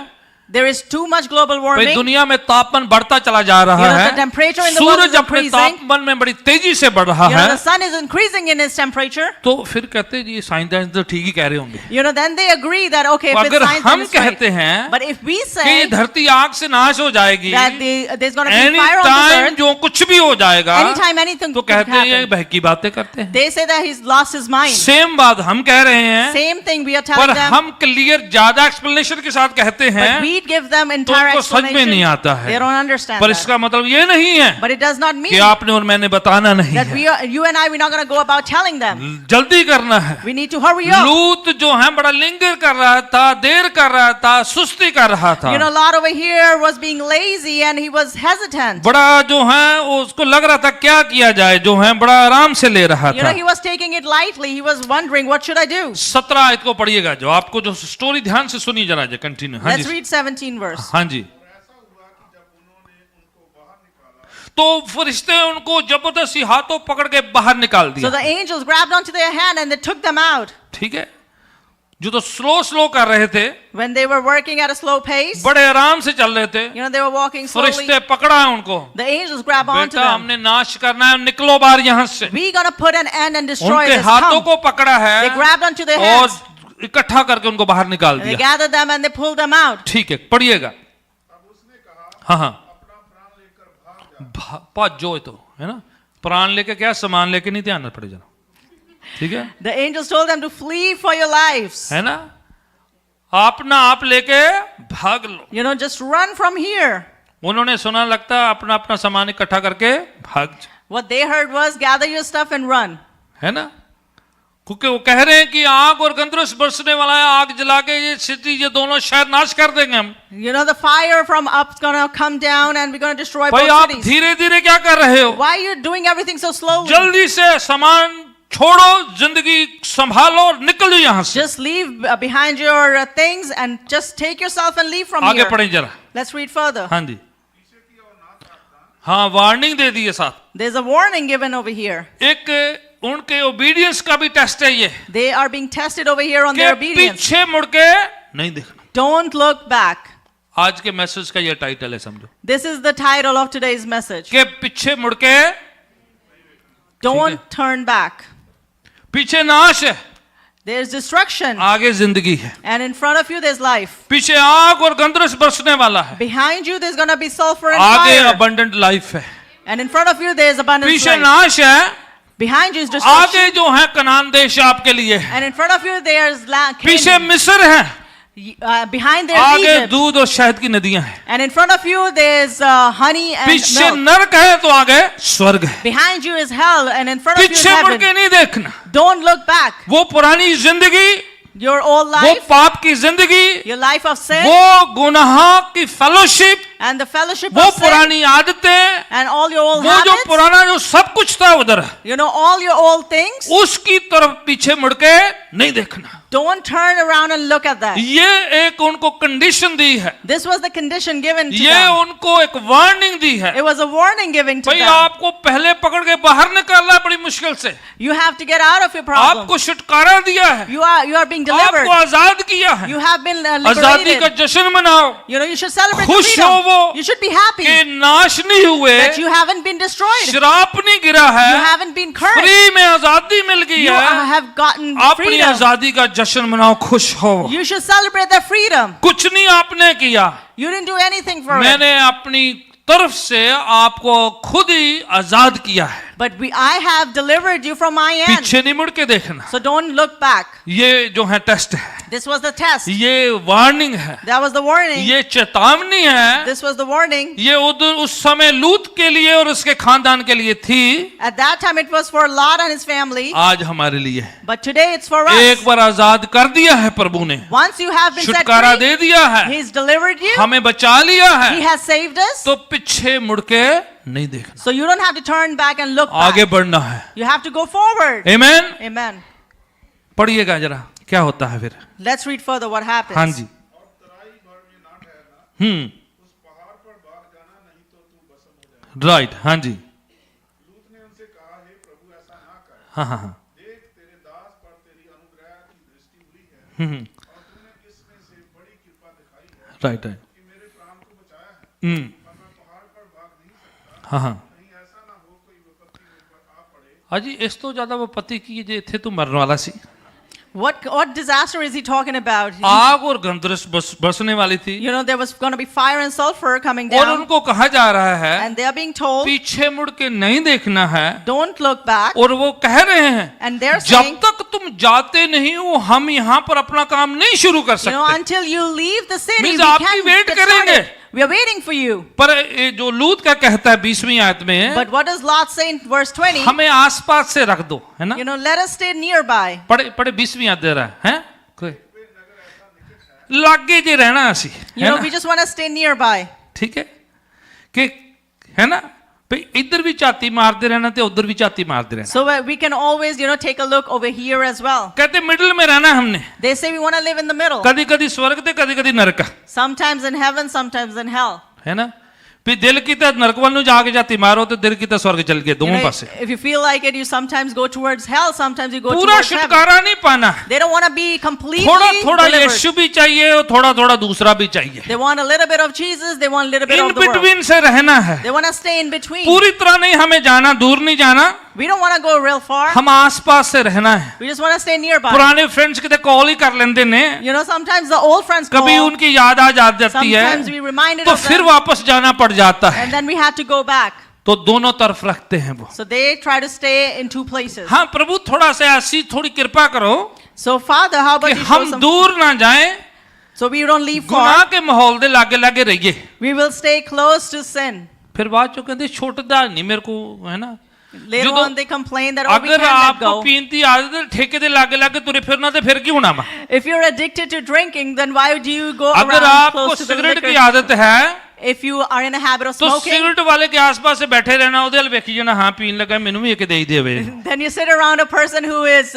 There is too much global भाई warming. दुनिया में तापमान बढ़ता चला जा रहा You know, है, the temperature in the world Suraj is अपने increasing. तापमान में बड़ी तेजी से बढ़ रहा You know, है, the sun is increasing in its temperature. तो फिर कहते हैं जी साइंटिस्ट तो ठीक ही कह रहे होंगे। You know, then they agree that okay, if अगर it's science, हम then it's right. कहते हैं But if we कि ये say धरती आग से नाश हो जाएगी, that there's going to be any fire on this time earth, जो कुछ भी हो जाएगा, anytime anything तो could कहते हैं ये happen, बहकी बातें करते हैं। they say that he's lost his mind. Same बात हम कह रहे हैं, Same thing we are पर telling them, हम क्लियर ज्यादा एक्सप्लेनेशन के साथ कहते हैं, but we give them तो entire उनको समझ में नहीं explanation. आता है। They don't understand पर that. इसका मतलब ये नहीं है But it does not कि mean आपने और मैंने बताना नहीं that है, you and I, we're not going to go about telling them. जल्दी करना है। We need to hurry up. लूत जो है बड़ा लिंगर कर रहा था, देर कर रहा था, सुस्ती कर रहा था, You know, Lot over here was being lazy and he was hesitant. बड़ा जो है उसको लग रहा था क्या किया जाए, जो है बड़ा आराम से ले रहा You know, था। he was taking it lightly. He was wondering, what should I do? 17 आयत को पढ़िएगा, जो आपको जो स्टोरी ध्यान से सुनी जरा, कंटिन्यू। हाँ Let's जी, read 17 verse. हाँ जी। तो फरिश्ते उनको जबरदस्ती हाथों पकड़ के बाहर निकाल So दिया। the angels grabbed onto their hand and they took them out. ठीक है, जो तो स्लो स्लो कर रहे थे, When they were working at a slow pace, बड़े आराम से चल रहे थे, you know, they were walking slowly. फरिश्ते पकड़ा है उनको, The angels grab onto बेटा them. हमने नाश करना है, निकलो बाहर यहाँ से। We're going to put an end and destroy उनके this. हाथों Come. को पकड़ा है They grabbed onto their और hands. इकट्ठा करके उनको बाहर निकाल And they दिया। gathered them and they pulled them out. ठीक है, पढ़िएगा। हाँ हाँ, पाँच जो है तो है ना, प्राण लेके क्या सामान लेके नहीं, ध्यान पड़े जरा, ठीक है, The angels told them to flee for your lives. है ना, अपना आप लेके भाग लो। You know, just run from here. उन्होंने सुना लगता अपना अपना सामान इकट्ठा करके भाग जाओ, What they heard was gather your stuff and run. है ना, क्योंकि वो कह रहे हैं कि आग और गंधरस बरसने वाला है, आग जला के ये सिटी ये दोनों शहर नाश कर देंगे हम। You know, the fire from up's going to come down and we're going to destroy भाई both आप cities. धीरे धीरे क्या कर रहे हो, Why are you doing everything so slowly? जल्दी से सामान छोड़ो, जिंदगी संभालो और निकल जाओ यहाँ से। Just leave behind your things and just take yourself and leave from आगे here. पढ़े जरा। Let's read further. हाँ जी, हाँ वार्निंग दे दी है साथ, There's a warning given over here. एक उनके ओबीडियंस का भी टेस्ट है ये, They are being tested over here on कि their obedience. पीछे मुड़ के नहीं देखना। Don't look back. आज के मैसेज का ये टाइटल है, समझो, This is the title of today's message. कि पीछे मुड़ के, Don't turn back. पीछे नाश है, There's destruction. आगे जिंदगी है, And in front of you, there's life. पीछे आग और गंधरस बरसने वाला है, Behind you, there's going to be sulfur and आगे fire. अबंडेंट लाइफ है, And in front of you, there's abundant पीछे life. नाश है, Behind you is destruction. आगे जो है कनान देश आपके लिए है, And in front of you, there's land. पीछे मिस्र है, Behind there's आगे Egypt. दूध और शहद की नदियां हैं, And in front of you, there's honey and पीछे milk. नरक है तो आगे स्वर्ग है। Behind you is hell, and in front of you is पीछे मुड़ heaven. के नहीं देखना, Don't look back. वो पुरानी जिंदगी, Your old वो life, पाप की जिंदगी, your life of sin, वो गुनाह की फेलोशिप, and the fellowship वो of sin पुरानी आदतें, and all your old वो जो habits, पुराना जो सब कुछ था उधर, you know, all your old things, उसकी तरफ पीछे मुड़ के नहीं देखना। don't turn around and look at that. ये एक उनको कंडीशन दी है, This was the condition given to ये them. उनको एक वार्निंग दी है। It was a warning given to भाई them. आपको पहले पकड़ के बाहर निकालना है बड़ी मुश्किल से, You have to get out of your problem. आपको छुटकारा दिया है, You are being delivered. आपको आजाद किया है। You have been आजादी का liberated. जश्न मनाओ You know, you should celebrate the खुश हो freedom. वो You should be happy कि नाश नहीं हुए, that you haven't been destroyed. श्राप नहीं गिरा You है, haven't been cursed. फ्री में आजादी मिल गई You है। have gotten अपनी freedom. आजादी का जश्न मनाओ, खुश हो। You should celebrate that freedom. कुछ नहीं आपने किया, You didn't do anything for it. मैंने अपनी तरफ से आपको खुद ही आजाद किया है। But I have delivered you from my end. पीछे नहीं मुड़ के देखना। So don't look back. ये जो है टेस्ट है, This was the test. ये वार्निंग है, That was the warning. ये चेतावनी है। This was the warning. ये उधर उस समय लूत के लिए और उसके खानदान के लिए थी, At that time it was for Lot and his family. आज हमारे लिए है। But today it's for us. एक बार आजाद कर दिया है प्रभु ने, Once you have been set छुटकारा free, दे दिया है, He's delivered you. हमें बचा लिया He है, has saved us. तो पीछे मुड़ के नहीं देखना, So you don't have to turn back and look आगे back. बढ़ना है। You have to go forward. Amen. Amen. पढ़िएगा जरा क्या होता है फिर। Let's read further what happens. हाँ जी। राइट, हाँ जी। हाँ हाँ हाँ। Right right. हाँ हाँ। अजी इस तो ज्यादा वो पति की जे थे तो मरने वाला सी। What disaster is he talking about? आग और गंधरस बरसने वाली थी, You know, there was going to be fire and sulfur coming और down. उनको कहा जा रहा है And they are being told, पीछे मुड़ के नहीं देखना है, don't look back. और वो कह रहे हैं And they're जब saying, तक तुम जाते नहीं हो हम यहाँ पर अपना काम नहीं शुरू कर you know, सकते। until you leave the city, Means we आपकी can't wait get करेंगे। started. We are waiting for you. पर ये जो लूत का कहता है 20वीं आयत में, But what does Lot say in verse 20? हमें आसपास से रख दो, है ना। You know, let us stay nearby. पढ़े पढ़े 20वीं आयत दे रहा है, हैं? कोई लागे जे रहना असी, You है know, ना, we just want to stay nearby. ठीक है कि है ना भाई इधर भी छाती मारते रहना ते उधर भी छाती मारते रहना। So we can always, you know, take a look over here as well. कहते मिडिल में रहना हमने, They say we want to live in the middle. कभी कभी स्वर्ग ते कभी कभी नरक, Sometimes in heaven, sometimes in hell. है ना। भी दिल की तो नरक वालों जाके जाती मारो तो दिल की तो स्वर्ग चल गए, You दोनों know, पासे। if you feel like it, you sometimes go towards hell, sometimes you go पूरा towards heaven. छुटकारा नहीं पाना, They don't want to be completely थोड़ा थोड़ा delivered. यीशु भी चाहिए और थोड़ा थोड़ा दूसरा भी चाहिए, They want a little bit of Jesus, they want a little bit in of the world. Between से रहना है। They want to stay in between. पूरी तरह नहीं हमें जाना, दूर नहीं जाना, We don't want to go real far. हम आसपास से रहना है। We just want to stay nearby. पुराने फ्रेंड्स के कॉल ही कर लेते ने, You know, sometimes the old friends call. कभी उनकी याद आ जाती Sometimes we है reminded तो of फिर them, वापस जाना पड़ जाता है, and then we had to go back. तो दोनों तरफ रखते हैं वो। So they try to stay in two places. हाँ प्रभु थोड़ा सा ऐसी थोड़ी कृपा करो So Father, how कि about you show हम some? दूर ना जाएं, So we don't leave गुनाह far. के माहौल दे लागे लागे रहिए। We will stay close to sin. फिर बात जो कहते छोटदा नहीं मेरे को, है ना। Later ਜਦੋਂ on they complain that, oh, we अगर can't let आपको go. पीन की आदत है, ठेके दे लागे लागे तुरे फिरना तो फिर क्यों ना। If you're addicted to drinking, then why do you go अगर around आपको close to the सिगरेट की liquor? आदत है If you are in a habit of तो smoking, सिगरेट वाले के आसपास से बैठे रहना, ਉਹਦੇ ਵੱਲ ਵੇਖੀ ਜਾਣਾ, हाँ पीन लगा मैनू भी एक दे ही देवे। then you sit around a person who is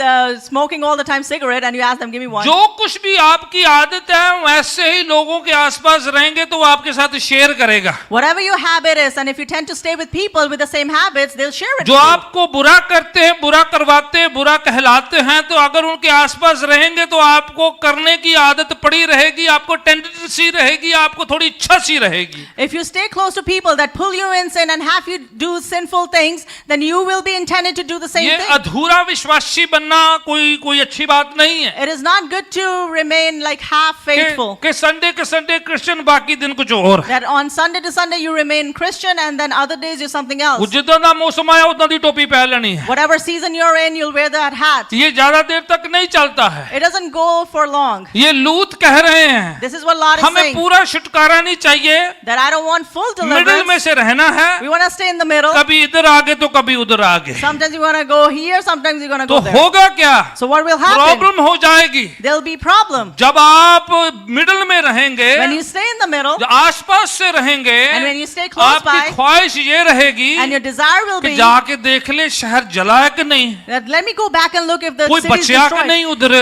smoking all the time cigarette and you ask them, give me one. जो कुछ भी आपकी आदत है वैसे ही लोगों के आसपास रहेंगे तो वो आपके साथ शेयर करेगा। Whatever your habit is, and if you tend to stay with people with the same habits, they'll share it जो with you. आपको बुरा करते हैं, बुरा करवाते हैं, बुरा कहलाते हैं, तो अगर उनके आसपास रहेंगे तो आपको करने की आदत पड़ी रहेगी, आपको टेंडेंसी रहेगी, आपको थोड़ी इच्छा सी रहेगी। If you stay close to people that pull you in sin and have you do sinful things, then you will be intended to do the same ये thing. अधूरा विश्वासी बनना कोई अच्छी बात नहीं है It is not good to remain like half faithful. कि संडे के संडे क्रिश्चियन बाकी दिन कुछ और है। That on Sunday to Sunday you remain Christian and then other days you're something else. जितना ना मौसम आया उतना दी टोपी पहन लेनी है। Whatever season you're in, you'll wear that hat. ये ज्यादा देर तक नहीं चलता है। It doesn't go for long. ये लूत कह रहे हैं This is what Lot is हमें saying. पूरा छुटकारा नहीं चाहिए, that I don't want full middle में deliverance. से रहना है, We want to stay in the middle. कभी इधर आगे तो कभी उधर आगे, Sometimes you want to go here, sometimes you're going to तो go there. होगा क्या? So what will happen? Problem हो जाएगी। There'll be problem. जब आप मिडिल में रहेंगे, When you stay in the middle जो आसपास से रहेंगे, and when you stay close आपकी by ख्वाहिश ये रहेगी and your desire will कि be जाके देख ले शहर जला है कि नहीं, that let me go back and look if the कोई city is बचा कि destroyed. नहीं उधर,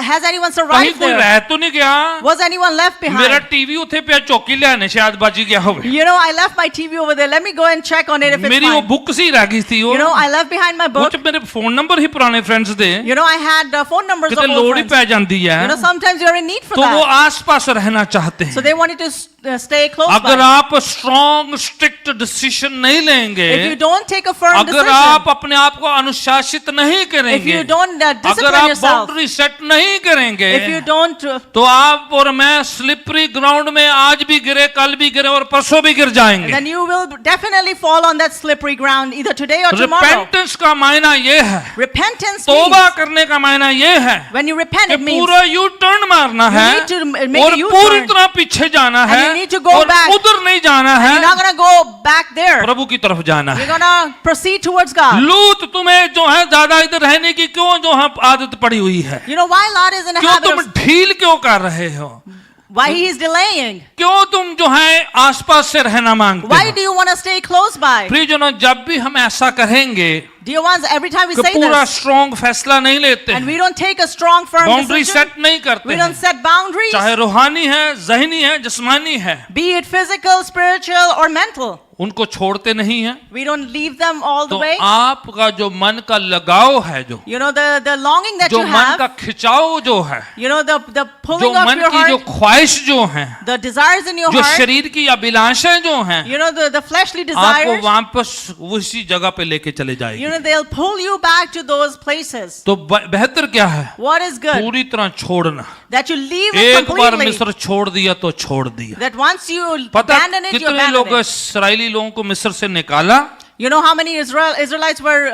Has anyone कहीं survived कोई there? रह तो नहीं गया। Was anyone left मेरा behind? टीवी उठे पे चौकी लेने शायद बाजी गया होवे, You know, I left my TV over there. Let me go and check on it if it's मेरी वो fine. बुक सी रह गई थी, वो You know, I left behind my book. कुछ मेरे फोन नंबर ही पुराने friends they, You know, I had phone numbers of कितने old लोड ही friends. पै जाती है, You know, sometimes you're in need for तो वो that. आसपास रहना चाहते So हैं। they wanted to stay close अगर by. आप स्ट्रॉन्ग स्ट्रिक्ट डिसीजन नहीं लेंगे, If you don't take a firm अगर decision, आप अपने आप को अनुशासित नहीं if करेंगे, you don't अगर discipline आप yourself, बाउंड्री सेट नहीं करेंगे, if you don't, तो आप और मैं स्लिपरी ग्राउंड में आज भी गिरे, कल भी गिरे और परसों भी गिर जाएंगे। then you will definitely fall on that slippery ground either today or tomorrow. Repentance का मायना ये है, Repentance तौबा means, करने का मायना ये है when you repent, कि it means पूरा यू टर्न मारना you है need to make और a U-turn. पूरी तरह पीछे जाना And है you need to go और back. उधर नहीं जाना है, You're not going to go back there. प्रभु की तरफ जाना You're है। going to proceed towards God. लूत तुम्हें जो है ज्यादा इधर रहने की क्यों जो है आदत पड़ी हुई है, You know why Lot is in a क्यों habit तुम of, ढील क्यों कर रहे हो, why he is delaying? क्यों तुम जो है आसपास से रहना मांगते Why हो। do you want to stay close by? प्रियजनों, जब भी हम ऐसा करेंगे Dear ones, every time we कि say पूरा this, स्ट्रॉन्ग फैसला नहीं लेते, and we don't take a strong, firm boundary decision, set नहीं करते we हैं, don't set boundaries, चाहे रूहानी है, ज़हनी है, जिस्मानी है, be it physical, spiritual, or mental. उनको छोड़ते नहीं हैं, We don't leave them all the तो way. आपका जो मन का लगाव है, जो You know, the longing that जो you मन का have, खिंचाव जो है, you know, the जो pulling of मन your की जो heart, ख्वाहिश जो है, the desires in your जो heart, शरीर की अभिलाषाएं जो हैं, you know, the fleshly आपको desires, वापस उसी जगह पे लेके चले you जाएगी। know, they'll pull you back to those places. तो बेहतर क्या है, What is good? पूरी तरह छोड़ना। That you leave it एक बार completely. मिस्र छोड़ दिया तो छोड़ दिया। That once you पता abandon it, you कितने abandon लोग it. इसराइली लोगों को मिस्र से निकाला, You know how many Israelites were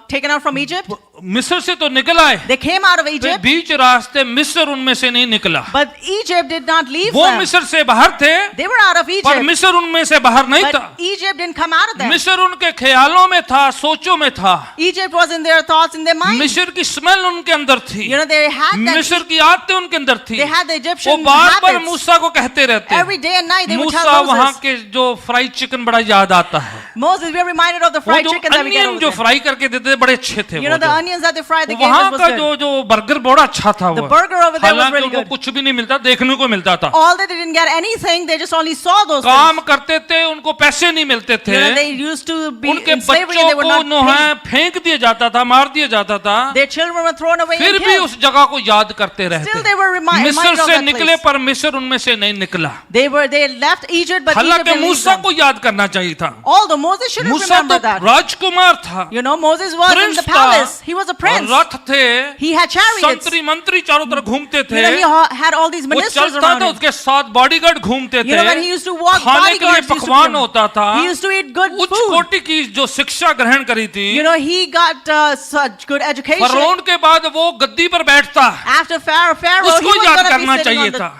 taken out from Egypt? मिस्र से तो निकल आए, They came out of फिर Egypt, बीच रास्ते मिस्र उनमें से नहीं निकला। but Egypt did not leave वो them. मिस्र से बाहर थे, They were out of पर Egypt, मिस्र उनमें से बाहर नहीं था। but Egypt didn't come out of them. मिस्र उनके ख्यालों में था, सोचों में था। Egypt was in their thoughts, in their mind. मिस्र की स्मेल उनके अंदर थी, You know, they had मिस्र that. की आदतें उनके अंदर थी। They had the वो Egyptian बार बार habits. मूसा को कहते रहते, Every day and night they would Musa tell वहां Moses. के जो फ्राइड चिकन बड़ा याद आता है, Moses, we are reminded of the वो fried जो chicken that we get onion over जो there. फ्राई करके देते थे बड़े अच्छे थे। You वो know, the जो onions that they fried, they gave वहां us was का good. जो बर्गर बड़ा अच्छा था, The वो burger over there was हालांकि really उनको good. कुछ भी नहीं मिलता, देखने को मिलता था। All that they didn't get anything, they just only saw those काम things. करते थे, उनको पैसे नहीं मिलते थे। You know, they used to be उनके in slavery and बच्चों they were को not नो है paid. फेंक दिया जाता था, मार दिया जाता था, Their children were thrown away फिर and भी killed. उस जगह को याद करते रहते। Still they were reminded मिस्र of से that निकले place. पर मिस्र उनमें से नहीं निकला। They left Egypt, but Egypt हालांकि didn't leave मूसा them. को याद करना चाहिए था। Although Moses should have मूसा तो remembered that. राजकुमार था, You know, Moses was in Prince the था, palace. He was a prince. रथ थे, He had chariots. संतरी मंत्री चारों तरफ घूमते थे, You know, he had all these वो ministers चलता around था, him. उसके साथ बॉडीगार्ड घूमते You know, when he थे, used to walk, खाने के लिए bodyguards used to पकवान come. होता था, He used to eat good उच्च food. कोटि की जो शिक्षा ग्रहण करी थी। You know, he got such good education. फरौन के बाद वो गद्दी पर बैठता, After Pharaoh, he उसको was याद going to करना be sitting चाहिए on the था।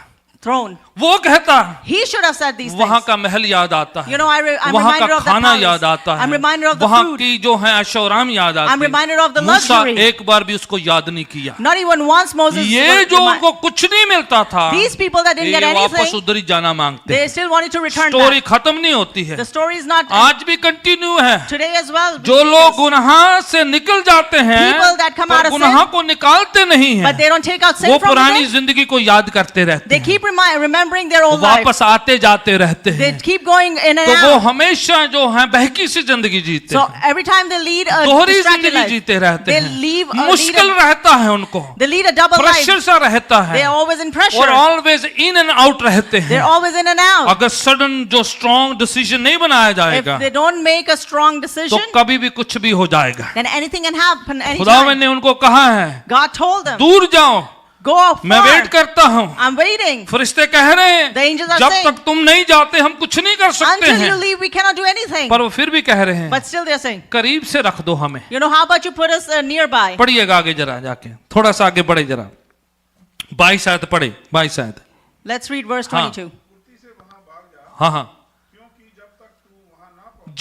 throne. वो कहता, He should have said these वहां things. का महल याद आता है, You know, I'm वहां का reminded of the खाना palace. याद आता है, I'm reminded of the वहां food. की जो है ऐशोआराम याद आती I'm reminded of the है। मूसा luxury. एक बार भी उसको याद नहीं किया। Not even once Moses ये was जो remi- उनको कुछ नहीं मिलता था, These people that didn't ये get वापस anything, उधर ही जाना मांगते they हैं। still wanted to return story back. खत्म नहीं होती है, The story is not आज भी कंटिन्यू है। today as well. जो लोग गुनाह से निकल जाते हैं, People that come पर out of गुनाह sin, को निकालते नहीं but हैं, they don't take out वो sin from पुरानी them. जिंदगी को याद करते रहते They हैं, keep remembering their old life. वापस आते जाते रहते They हैं। keep going in and तो वो out. हमेशा जो है बहकी सी जिंदगी जीते So हैं, every time they lead a दोहरी distracted जिंदगी life, जीते रहते they हैं, lead मुश्किल रहता है उनको, they lead a double pressure life. सा रहता They है are always in और pressure. Always in and out रहते They're हैं। always in and out. अगर सडन जो स्ट्रॉन्ग डिसीजन नहीं बनाया If जाएगा they don't make a strong तो decision, कभी भी कुछ भी हो जाएगा। then anything can happen खुदावन anytime. ने उनको कहा है, God told them, दूर जाओ, go मैं far. वेट करता हूँ। I'm waiting. फरिश्ते कह रहे हैं, The angels are जब saying, तक तुम नहीं जाते हम कुछ नहीं कर सकते Until you हैं। leave, we cannot do anything. पर वो फिर भी कह रहे हैं, But still they're saying, करीब से रख दो हमें। you know, how about you put us nearby? पढ़िएगा आगे जरा जाके, थोड़ा सा आगे बढ़े जरा, 22 आयत पढ़े, 22 आयत। Let's read verse हाँ। 22. हाँ हाँ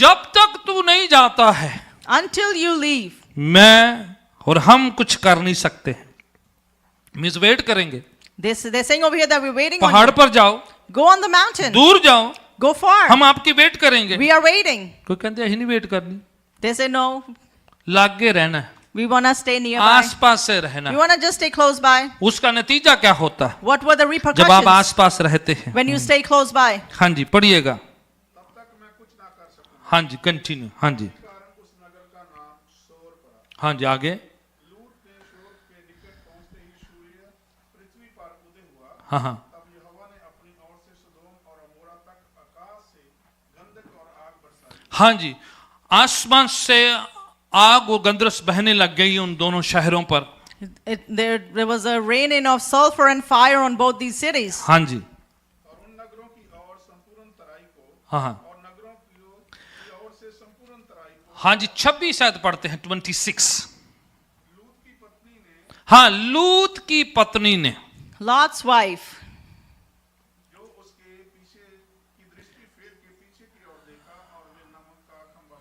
जब तक तू नहीं जाता है until you leave. मैं और हम कुछ कर नहीं सकते। मीन्स वेट करेंगे। They're saying over here that we're waiting on पहाड़ you. पर जाओ, Go on the mountain. दूर जाओ, Go far. हम आपकी वेट करेंगे। We are waiting. कोई कहते हैं नहीं वेट करनी, They say no. लागे रहना है, We want to stay nearby. आसपास से रहना We है। want to just stay close by. उसका नतीजा क्या होता है What were the जब आप repercussions आसपास रहते हैं? when you stay close by? हाँ जी पढ़िएगा। हाँ जी कंटिन्यू। हाँ जी हाँ जी आगे। हाँ हाँ हाँ जी, आसमान से आग और गंधरस बहने लग गई उन दोनों शहरों पर। There was a raining of sulfur and fire on both these cities. हाँ जी हाँ हाँ हाँ जी 26 शायद पढ़ते हैं 26। हाँ लूत की पत्नी ने Lot's wife.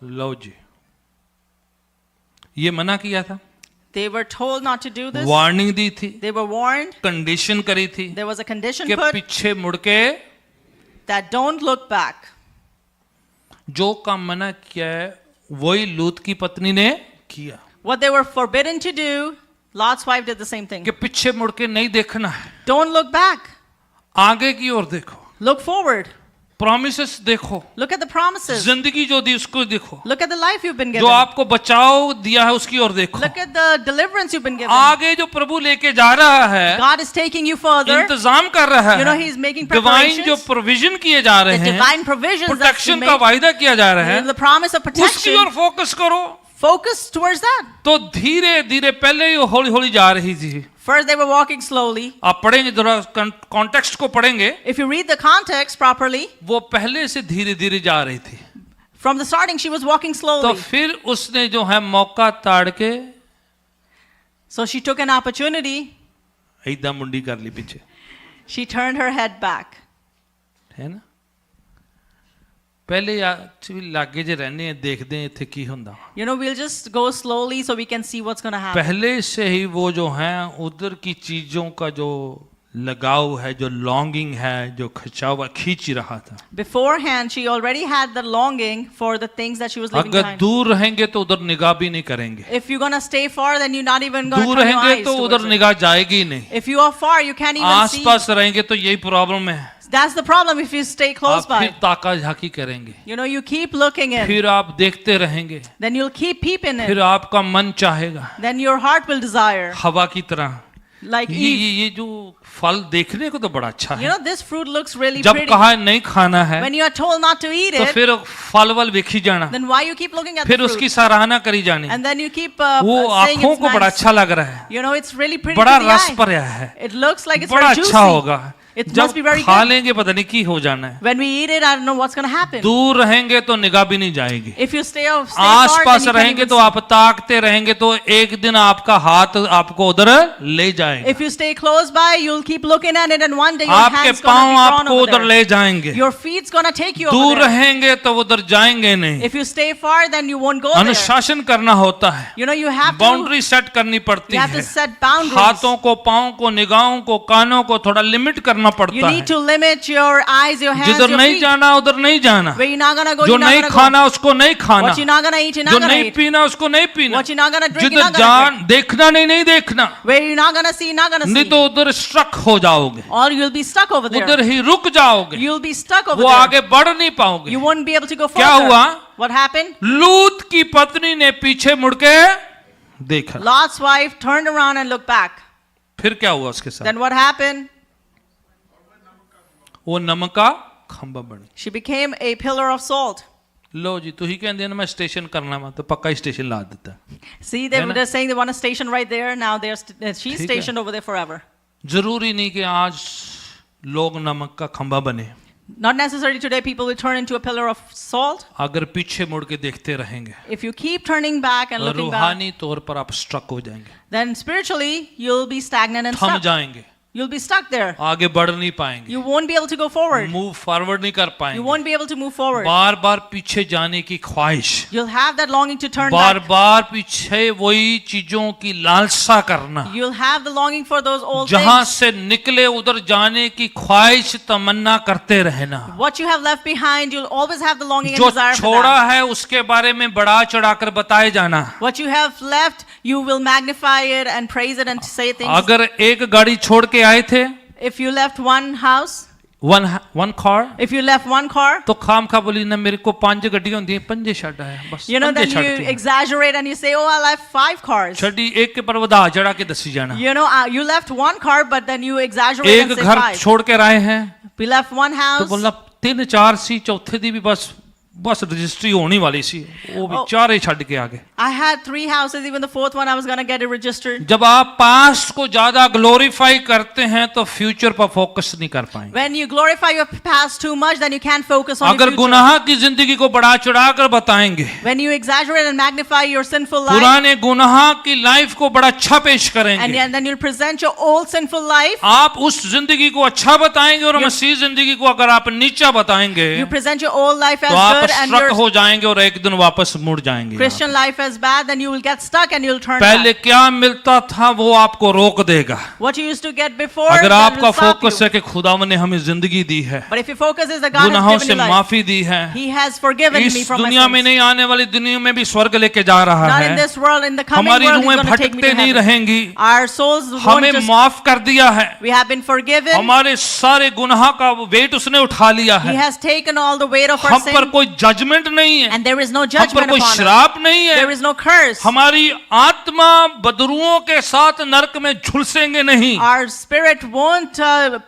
लो जी ये मना किया था, They were told not to do this. Warning दी थी, They were warned. कंडीशन करी थी There was a condition कि put पीछे मुड़ के that don't look back. जो काम मना किया है वही लूत की पत्नी ने किया What they were forbidden to do, Lot's wife did the same thing. कि पीछे मुड़ के नहीं देखना है, Don't look back. आगे की ओर देखो, Look forward. प्रॉमिसेस देखो, Look at the promises. जिंदगी जो दी उसको देखो, Look at the life you've been जो given. आपको बचाव दिया है उसकी ओर देखो। Look at the deliverance you've been given. आगे जो प्रभु लेके जा रहा है, God is taking you further. इंतजाम कर रहा You know, है, He's making डिवाइन जो preparations. प्रोविजन किए जा रहे The हैं, divine provisions that He protection का made. वायदा किया जा रहा है, The promise of उसकी protection. ओर फोकस करो। Focus towards that. तो धीरे धीरे पहले ही हौली हौली जा रही थी। First, they were walking slowly. आप पढ़ेंगे जरा कॉन्टेक्स्ट को पढ़ेंगे, If you read the context properly, वो पहले से धीरे धीरे जा रही थी। from the starting, she was walking तो slowly. फिर उसने जो है मौका ताड़ के So she took an opportunity. एकदम मुंडी कर ली पीछे, She turned her head back. है ना। पहले लागे जे रहने हैं, देखते हैं इत्थे की हुंदा। You know, we'll just go slowly so we can see what's going to happen. पहले से ही वो जो है उधर की चीजों का जो लगाव है, जो लॉन्गिंग है, जो खिंचाव खींच रहा था। Beforehand, she already had the longing for the things that she was leaving अगर behind. दूर रहेंगे तो उधर निगाह भी नहीं करेंगे, If you're going to stay far, then you're not even going to दूर turn your रहेंगे eyes तो towards उधर it. निगाह जाएगी ही नहीं। If you are far, you can't even see. आसपास रहेंगे तो यही प्रॉब्लम है, That's the problem if you stay close आप फिर by. ताका झाकी करेंगे, You know, you keep looking in. फिर आप देखते रहेंगे, Then you'll keep peeping फिर in. आपका मन चाहेगा Then your heart will desire. हवा की तरह। Like Eve. ये जो फल देखने को तो बड़ा अच्छा You है, know, this fruit looks really जब pretty. कहा है नहीं खाना है When you are told not to eat तो it, फिर फल वल देखी जाना, then why you keep looking at फिर the उसकी fruit? सराहना करी जानी। And then you keep वो saying आंखों it's को बड़ा nice. अच्छा लग रहा है, You know, it's really pretty बड़ा to the रस eye. भरा है, It looks like it's बड़ा very अच्छा होगा। juicy. It जब must be very खा good. लेंगे पता नहीं की हो जाना है। When we eat it, I don't know what's going to happen. दूर रहेंगे तो निगाह भी नहीं जाएगी, If you stay far, us then pass you can't रहेंगे even तो see. आप ताकते रहेंगे तो एक दिन आपका हाथ आपको उधर ले जाएगा, If you stay close by, you'll keep looking at it, and one day your आपके hand's going to पांव be drawn आपको over उधर there. ले जाएंगे। Your feet's going to take you दूर over there. रहेंगे तो उधर जाएंगे नहीं। If you stay far, then you won't go there. अनुशासन करना होता है, You know, you have to. Boundary set करनी पड़ती You have है, to set boundaries. हाथों को, पाँव को, निगाहों को, कानों को थोड़ा लिमिट करना You पड़ता need है। to limit your eyes, your hands, जिधर your नहीं feet. जाना उधर नहीं जाना, Where you're not gonna go, जो you're not नहीं gonna खाना go. उसको नहीं खाना, What you're not gonna eat, you're जो not gonna नहीं eat. पीना उसको नहीं पीना, What you're not gonna drink, you're जिधर not gonna drink. देखना नहीं देखना, Where you're not gonna see, you're not gonna नहीं see. तो उधर स्ट्रक हो जाओगे, Or you'll be stuck over उधर there. ही रुक जाओगे, You'll be stuck over वो there. आगे बढ़ नहीं पाओगे। You won't be able to go क्या further. हुआ? What happened? लूत की पत्नी ने पीछे मुड़ के देखा, Lot's wife turned around and looked back. फिर क्या हुआ उसके साथ? Then what happened? वो नमक का खंबा बनी। She became a pillar of salt. लो जी तू ही कहते ना मैं स्टेशन करना मैं तो पक्का ही स्टेशन ला देता। See, है ना? they're saying they want a station right there. Now she's ठीक है। stationed over there forever. जरूरी नहीं कि आज लोग नमक का खंबा बने, Not necessarily today people will turn into a pillar of salt. अगर पीछे मुड़ के देखते रहेंगे If you keep turning back and looking back, रूहानी तौर पर आप स्ट्रक हो जाएंगे, then spiritually you'll be stagnant and थम stuck. जाएंगे, you'll be stuck there. आगे बढ़ नहीं पाएंगे, You won't be able to go forward. Move forward नहीं कर You पाएंगे, won't be able to move forward. बार बार पीछे जाने की ख्वाहिश, You'll have that longing to turn bar back. बार पीछे वही चीजों की लालसा करना, You'll have the longing for those old जहां things. से निकले उधर जाने की ख्वाहिश तमन्ना करते रहना। What you have left behind, you'll always have the longing and जो desire for छोड़ा that. है उसके बारे में बढ़ा चढ़ाकर बताए जाना। What you have left, you will magnify it and praise it and say things. अगर एक गाड़ी छोड़ के आए थे, If you left one house, one car, if you left one car, तो खाम खा बोली ना मेरे को 5 गड्डियां होंदी पंजे छड़ है बस you know, पंजे then you छड़ती हैं। exaggerate and you say, oh, I left 5 cars. छड़ी एक के पर वधा चढ़ा के दसी जाना। You know, you left one car, but then you exaggerate एक and say घर 5. छोड़ के आए हैं We left one तो house. बोलना 3-4 सी, चौथे दी भी बस रजिस्ट्री होनी वाली सी, वो भी Oh. 4 ही छड़ के आगे। I had 3 houses, even the 4th one I was going to get it registered. जब आप पास्ट को ज्यादा ग्लोरीफाई करते हैं तो फ्यूचर पर फोकस नहीं कर पाएंगे। When you glorify your past too much, then you can't focus on your अगर future. गुनाह की जिंदगी को बढ़ा चढ़ा कर बताएंगे, When you exaggerate and magnify your sinful life, पुराने गुनाह की लाइफ को बड़ा अच्छा पेश and करेंगे, then you'll present your old sinful life, आप उस जिंदगी को अच्छा बताएंगे और मसीह जिंदगी को अगर आप नीचा बताएंगे you present your old life as तो आप good and स्ट्रक your हो जाएंगे और एक दिन वापस मुड़ जाएंगे। Christian life as bad, then you will get stuck and you'll turn पहले back. क्या मिलता था वो आपको रोक देगा। What you used to get before, अगर that आपका will stop फोकस you. है कि खुदावन ने हमें जिंदगी दी है, But if your focus is that God गुनाहों has से given you life, माफी दी है, He has forgiven me इस from my दुनिया में sins. नहीं आने वाली दुनिया में भी स्वर्ग लेके जा रहा Not in है। this world, in the coming हमारी world, He's रूहें going to take me भटकते to नहीं heaven. रहेंगी, Our souls won't हमें just, माफ कर दिया है, we have been forgiven. हमारे सारे गुनाह का वेट उसने उठा लिया He है, has taken all the weight of our हम पर sin, कोई जजमेंट नहीं है, and there is no हम पर judgment कोई upon us. श्राप नहीं है, There is no curse. हमारी आत्मा बदरुओं के साथ नरक में झुलसेंगे नहीं। Our spirit won't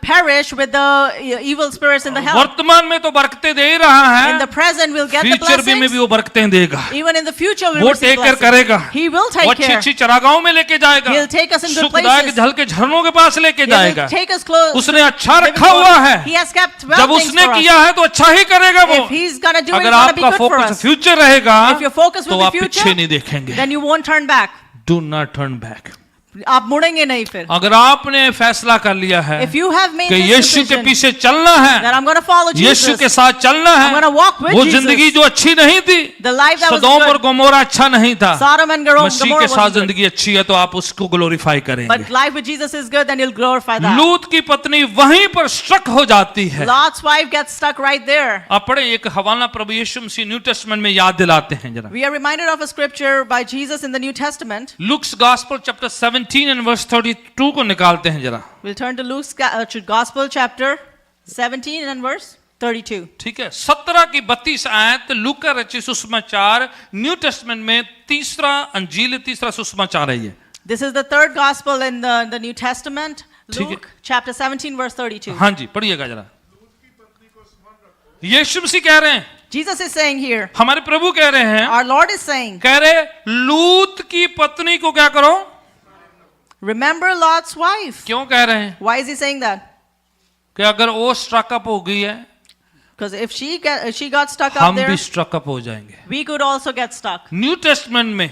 perish with the evil spirits in the hell. वर्तमान में तो बरकतें दे ही रहा In है, the present, we'll get the future में blessings. भी वो बरकतें देगा, Even in the future, we'll वो receive टेक केयर blessings. करेगा, He will वो take अच्छी care. अच्छी चरागाहों में लेके जाएगा, He'll take us in good सुखदायक places. जल के झरनों के पास लेके He will जाएगा। take us close. उसने अच्छा living रखा हुआ waters. है, He has kept well जब things उसने for us. किया है तो अच्छा ही करेगा वो। If He's gonna do it, अगर it's gonna be आपका good for focus us. Future रहेगा If your focus तो will be आप पीछे future, नहीं देखेंगे। then you won't turn back. Do not turn back. आप मुड़ेंगे नहीं फिर. अगर आपने फैसला कर लिया है If you have made कि this यीशु के decision पीछे चलना that है, I'm going to follow Yeshu Jesus, के साथ चलना I'm going to है, walk with वो Jesus. जिंदगी जो अच्छी नहीं थी, The life that was सदोम और good, गोमोरा अच्छा नहीं था, Sodom and Gomorrah मसीह के wasn't साथ good. जिंदगी अच्छी है तो आप उसको ग्लोरीफाई करेंगे। But life with Jesus is good, then you'll glorify that. लूत की पत्नी वहीं पर स्ट्रक हो जाती है। Lot's wife gets stuck right there. अपने एक हवाला प्रभु यीशु मसीह न्यू टेस्टमेंट में याद दिलाते हैं जरा। We are reminded of a scripture by Jesus in the New Testament. Luke's gospel chapter 17 and verse 32 को निकालते हैं जरा। We'll turn to Luke's Gospel chapter 17 and verse 32. ठीक है, 17 की 32 आयत लूका रचित सुसमाचार न्यू टेस्टमेंट में तीसरा अंजील, तीसरा सुसमाचार है ये। This is the third gospel in the New Testament. ठीक है। Luke chapter 17 verse 32. हाँ जी, पढ़िएगा जरा। यीशु मसीह कह रहे हैं, Jesus is saying here, हमारे प्रभु कह रहे हैं, our Lord is saying, कह रहे लूत की पत्नी को क्या करो? remember Lot's wife. क्यों कह रहे हैं? Why is he saying that? कि अगर वो स्ट्रक अप हो गई है, Because if she got stuck up हम there, भी स्ट्रक अप हो जाएंगे। we could also get stuck. New testament में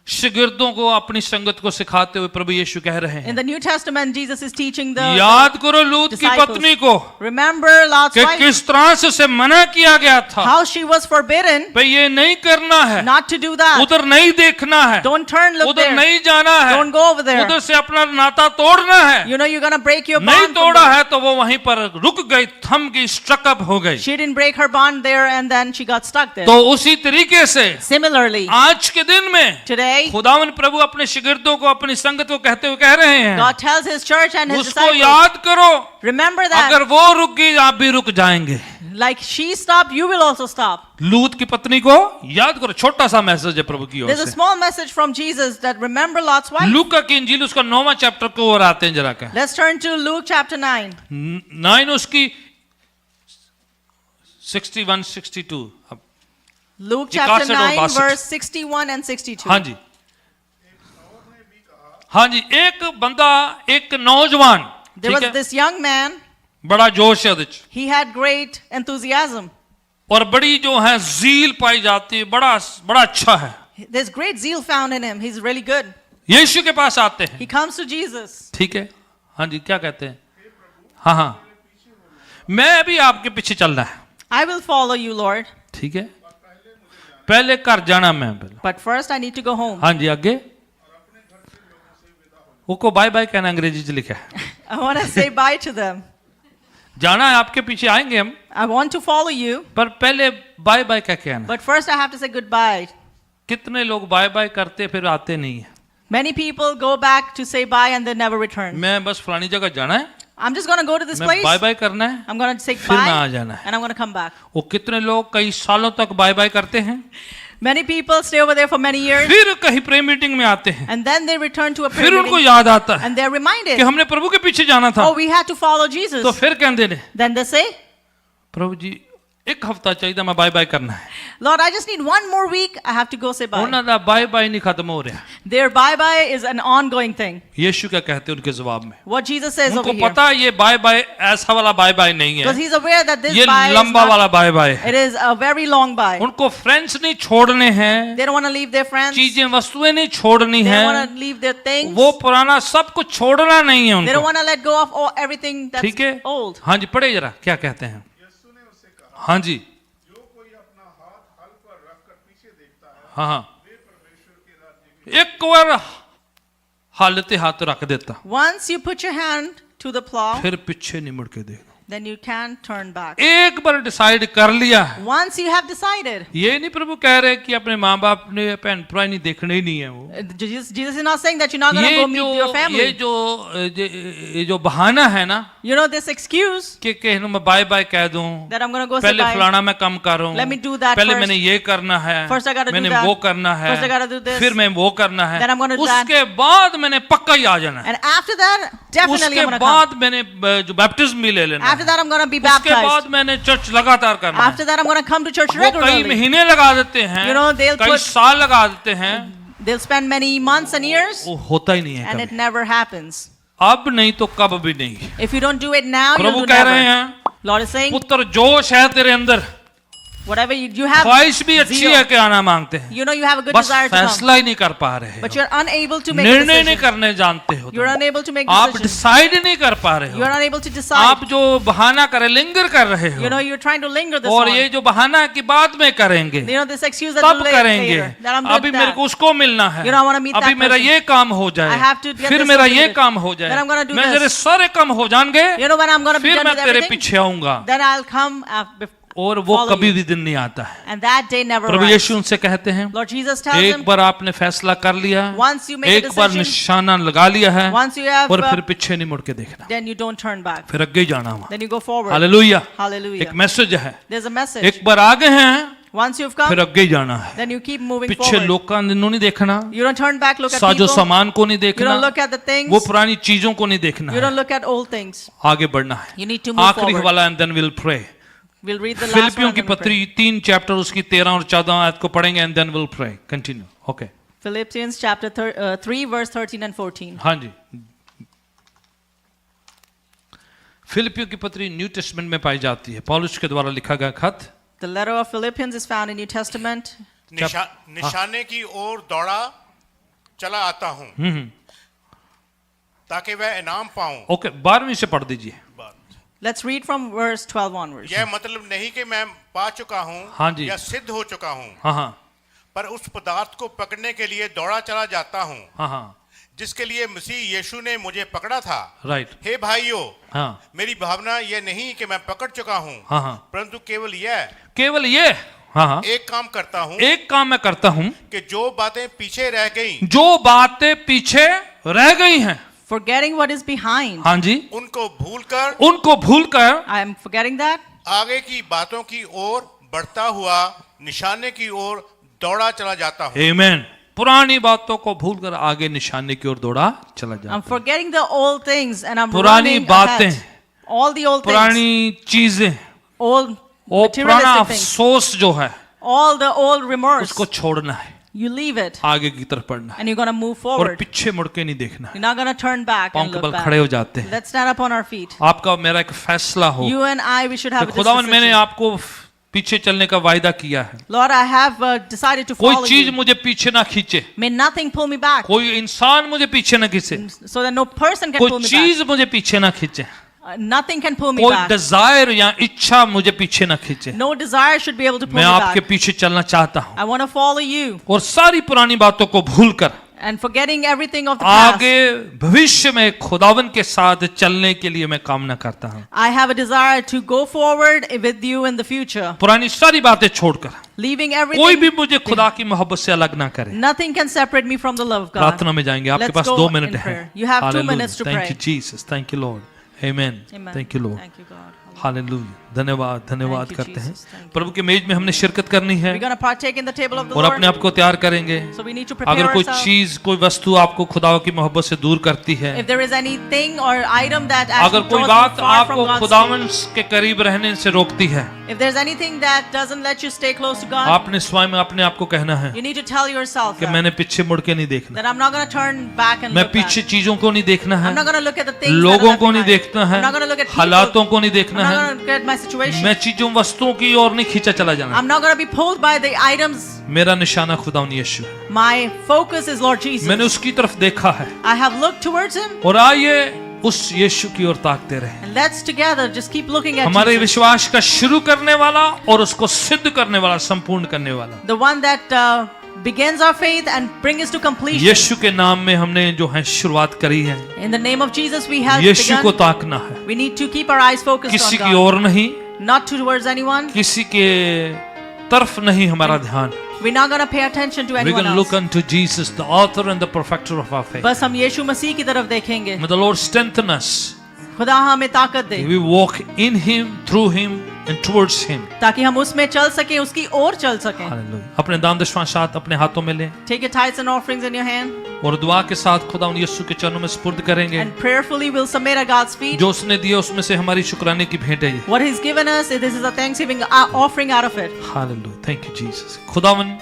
शागिर्दों को अपनी संगत को सिखाते हुए प्रभु यीशु कह रहे In हैं, the New Testament, Jesus is teaching याद करो लूत की disciples. पत्नी को remember Lot's कि wife, किस तरह से उसे मना किया गया था, how she was forbidden भाई ये नहीं करना है, not to do that. उधर नहीं देखना है, Don't turn, look उधर there. नहीं जाना है, Don't go over there. उधर से अपना नाता तोड़ना है। You know you're gonna break your नहीं bond. from तोड़ा there. है तो वो वहीं पर रुक गई, थम गई, स्ट्रक अप हो गई। She didn't break her bond there, and then she got stuck there. तो उसी तरीके से Similarly, आज के दिन में today खुदावन प्रभु अपने शिगिर्दों को अपनी संगत को कहते हुए कह रहे हैं, God tells His church and His उसको disciples, याद करो, remember that. अगर वो रुक गई आप भी रुक जाएंगे। Like she stopped, you will also stop. लूत की पत्नी को याद करो। छोटा सा मैसेज है प्रभु की ओर There's a से। small message from Jesus that remember Lot's wife. लूका की इंजील उसका 9वां चैप्टर को और आते हैं जरा का। Let's turn to Luke chapter 9. 9 उसकी 61 62। अब Luke इक्यासठ chapter और 9 बासठ। verse 61 and 62. हाँ जी, हाँ जी, एक बंदा, एक नौजवान, There ठीक was है, this young man, बड़ा जोश है उधर he had great enthusiasm. और बड़ी जो है जील पाई जाती है, बड़ा अच्छा है। There's great zeal found in him. He's really good. यीशु के पास आते हैं, He comes to Jesus. ठीक है, हाँ जी, क्या कहते हैं? हाँ हाँ, मैं अभी आपके पीछे चलना है। I will follow you, Lord. ठीक है, पहले घर जाना मैं पहले। But first I need to go home. हाँ जी, आगे वो बाय बाय कहना, अंग्रेजी से लिखा है। I want to say bye to them. जाना है, आपके पीछे आएंगे हम, I want to follow you, पर पहले बाय बाय कह के आना। but first I have to say goodbye. कितने लोग बाय बाय करते फिर आते नहीं है। Many people go back to say bye and they never return. मैं बस फलानी जगह जाना है, I'm just going to go to this मैं place. बाय बाय करना है, I'm going to say फिर मैं आ bye जाना है। and I'm going to come back. वो कितने लोग कई सालों तक बाय बाय करते हैं, Many people stay over there for many years फिर कहीं प्रेयर मीटिंग में आते हैं, and then they return to a prayer फिर उनको meeting याद आता है and they're reminded, कि हमने प्रभु के पीछे जाना था। oh, we had to follow तो Jesus. फिर कहते हैं, Then they say, प्रभु जी एक हफ्ता चाहिए, मैं बाय बाय करना है। Lord, I just need one more week. I have to go say bye. ਉਹਨਾਂ ਦਾ ਬਾਏ ਬਾਏ ਨਹੀਂ ਖਤਮ ਹੋ ਰਿਹਾ। Their bye-bye is an ongoing thing. यीशु क्या कहते हैं उनके जवाब में? What Jesus says over उनको here. पता है ये बाय बाय ऐसा वाला बाय बाय नहीं Because है, he's aware that this ये bye is लंबा not, वाला बाय बाय है। it is a very long bye. उनको फ्रेंड्स नहीं छोड़ने हैं, They don't want to leave their friends. They चीजें वस्तुएं नहीं छोड़नी don't है, want to leave their things. वो पुराना सब कुछ छोड़ना नहीं है They don't उनको। want to let go of everything that's ठीक है, old. हाँ जी, पढ़े जरा क्या कहते हैं। हाँ जी, हाँ हाँ, एक बार हालते हाथ रख देता, Once you put your hand to the plow, फिर पीछे नहीं मुड़ के देखना। then you can't turn back. एक बार डिसाइड कर लिया है, Once you have decided, ये नहीं प्रभु कह रहे कि अपने माँ बाप ने भैन भरा नहीं देखने ही नहीं है वो। Jesus is not saying that you're not going to go meet your ये family. जो बहाना है ना You know this excuse कि कहने मैं बाय बाय कह दूं, that I'm going to go say पहले bye. फलाना मैं कम करूं, Let me do that पहले first. मैंने ये करना है, First I gotta do मैंने that. वो करना है, First I gotta do this. फिर मैं वो करना है, Then I'm gonna do that. उसके बाद मैंने पक्का ही आ जाना है, And after that, definitely उसके I'm going to come. बाद मैंने जो बैप्टिज्म भी ले लेना After है, that, I'm going to be उसके baptized. बाद मैंने चर्च लगातार करना है। After that, I'm going to come to church वो कई regularly. महीने लगा देते हैं, You know, they'll कई put- साल लगा देते हैं, They'll spend many months and years, वो होता ही नहीं है and it कभी। never happens. अब नहीं तो कब भी नहीं। If you don't do it now, you'll Prabhu do कह रहे never. हैं, Lord is saying, पुत्र जोश है तेरे अंदर, whatever you have, ख्वाहिश भी अच्छी zeal. है कि आना मांगते हैं, You know you have a good बस desire to come, फैसला ही नहीं कर पा रहे but हो, you're unable to make a निर्णय नहीं decision. करने जानते हो, You're unable to make आप decisions. डिसाइड नहीं कर पा रहे You're हो, unable to decide. आप जो बहाना करे लिंगर कर रहे You know हो, you're trying to linger this और on. ये जो बहाना है कि बाद में करेंगे, You know this excuse that तब you करेंगे, later, that I'm अभी doing मेरे that. को उसको मिलना है, You know, I wanna meet अभी that मेरा person. ये काम हो I जाए, have to get फिर this मेरा completed. ये काम हो Then I'm gonna जाए, do मैं this. तेरे सारे काम हो जाएंगे, You know when I'm going to be फिर done मैं with तेरे everything, पीछे आऊंगा, then I'll come और वो follow कभी you. भी दिन नहीं आता है। And that day never Prabhu arrives. यीशु उनसे कहते हैं, Lord Jesus tells एक him, बार आपने फैसला कर लिया, once you make a एक बार decision, निशाना लगा लिया है, once you have, और फिर पीछे नहीं मुड़ के देखना, then you don't turn back. फिर आगे ही जाना हुआ। Then you go forward. Hallelujah, Hallelujah. एक मैसेज है, There's a message. एक बार आगे हैं, Once you've फिर come, आगे ही जाना है, then you keep moving पीछे forward. लोगों नहीं देखना, You don't turn back, look at साजो people. सामान को नहीं You देखना, don't look at the things. वो पुरानी चीजों को नहीं देखना You है, don't look at old things. आगे बढ़ना है। You need to move आखिरी forward. वाला and then we'll pray. We'll read the last फिलिपियों one. की and then we'll पत्री pray. 3 चैप्टर उसकी 13 और 14 आयत को पढ़ेंगे and then we'll pray. Continue. Okay, Philippians chapter 3 verse 13 and 14. हाँ जी, फिलिपियों की पत्री न्यू टेस्टमेंट में पाई जाती है, पौलुस के द्वारा लिखा गया खत। The letter of Philippians is found in New Testament. निशाने की ओर दौड़ा चला आता हूँ ताकि वह इनाम पाऊं। ओके, 12वीं से पढ़ दीजिए। Let's read from verse 12 onwards. यह मतलब नहीं कि मैं पा चुका हूँ हाँ जी। या सिद्ध हो चुका हूँ, हाँ हाँ पर उस पदार्थ को पकड़ने के लिए दौड़ा चला जाता हूँ हाँ हाँ, जिसके लिए मसीह यीशु ने मुझे पकड़ा था। राइट, हे भाइयों, हाँ मेरी भावना यह नहीं कि मैं पकड़ चुका हूँ, हाँ हाँ, परंतु केवल यह केवल ये, हाँ हाँ, एक काम करता हूँ एक काम मैं करता हूँ कि जो बातें पीछे रह गई जो बातें पीछे रह गई हैं, Forgetting what is behind. हाँ जी, उनको भूलकर उनको भूलकर I am forgetting that. आगे की बातों की ओर बढ़ता हुआ निशाने की ओर दौड़ा चला जाता हूँ। आमीन। पुरानी बातों को भूलकर आगे निशाने की ओर दौड़ा चला I'm जाता। forgetting the old things and I'm पुरानी running बातें, ahead. All the old things. पुरानी चीजें, Old वो पुराना materialistic things. अफसोस जो है All the old remorse. उसको छोड़ना है, You leave it आगे की तरफ बढ़ना है and you're going to move और forward. पीछे मुड़ के नहीं देखना है। You're not going to turn back पांव and के look बल खड़े back. हो जाते हैं। Let's stand up on our feet. आपका मेरा एक फैसला हो You and I, we should have कि a खुदावन मैंने decision. आपको पीछे चलने का वायदा किया है। Lord, I have decided to कोई follow चीज you. मुझे पीछे ना खींचे, May nothing pull me back, कोई इंसान मुझे पीछे ना खींचे, so that no person can pull कोई me back. चीज मुझे पीछे ना खींचे, Nothing can pull me कोई back. डिजायर या इच्छा मुझे पीछे ना खींचे। No desire should be able to pull मैं me आपके back. पीछे चलना चाहता हूँ I want to follow you, और सारी पुरानी बातों को भूलकर and forgetting everything of the past. आगे भविष्य में खुदावन के साथ चलने के लिए मैं कामना करता हूँ। I have a desire to go forward with you in the future, पुरानी सारी बातें छोड़कर leaving कोई everything. भी मुझे खुदा की मोहब्बत से अलग ना करे। Nothing can separate me from the love of God. प्रार्थना में जाएंगे, आपके Let's pass go 2 in minute है। prayer. You have 2 minutes to thank pray. You Jesus, thank you Lord, amen, Amen. Thank you Lord, Thank you, God. Hallelujah, धन्यवाद धन्यवाद Thank you, करते हैं। Jesus. Thank you. प्रभु के मेज में हमने शिरकत करनी है We're going to partake in the table of the और Lord. अपने आप को तैयार करेंगे। So we need to prepare अगर कोई ourselves. चीज कोई वस्तु आपको खुदा की मोहब्बत से दूर करती है, If there is anything or item that अगर actually कोई draws बात you far from आपको God's खुदावन faith, के करीब रहने से रोकती है, if there's anything that doesn't let you stay close to God, आपने स्वयं अपने आप को कहना है you need to tell yourself कि that, मैंने पीछे मुड़ के नहीं देखना, that I'm not going to turn back and मैं look back. पीछे चीजों को नहीं देखना है, I'm not going to look at the things that लोगों are को नहीं left behind. देखना है, I'm not going to look at people. हालातों को नहीं I'm देखना not है, going to look at my situation. मैं चीजों वस्तुओं की ओर नहीं खींचा चला जाना। I'm not going to be pulled by the items. मेरा निशाना खुदावन यीशु है, My focus is Lord Jesus. मैंने उसकी तरफ देखा है I have looked towards Him, और आइए उस यीशु की ओर ताकते रहे। and let's together just keep looking at हमारे Jesus, विश्वास का शुरू करने वाला और उसको सिद्ध करने वाला, संपूर्ण करने वाला the one that begins our faith and brings us to completion. यीशु के नाम में हमने जो है शुरुआत करी है। In the name of Jesus, we have यीशु को begun. ताकना है, We need to keep our eyes focused किसी on की God, ओर नहीं, not towards anyone. किसी के तरफ नहीं हमारा ध्यान। We're not going to pay attention to We're anyone going to else. look unto Jesus, the author and the perfecter of our faith. बस हम यीशु मसीह की तरफ देखेंगे। May the Lord strengthen us. खुदा हमें ताकत दे We walk in Him, through Him, and towards Him. ताकि हम उसमें चल सकें, उसकी ओर चल सकें। Hallelujah. अपने दान दशमांशात अपने हाथों में लें Take your tithes and offerings in your hand, और दुआ के साथ खुदा उन यीशु के चरणों में सुपुर्द करेंगे। and prayerfully we'll submit at God's feet. जो उसने दिया उसमें से हमारी शुक्राने की भेंट है ये। What He's given us, this is a thanksgiving offering out of it. Hallelujah, thank you Jesus. खुदावन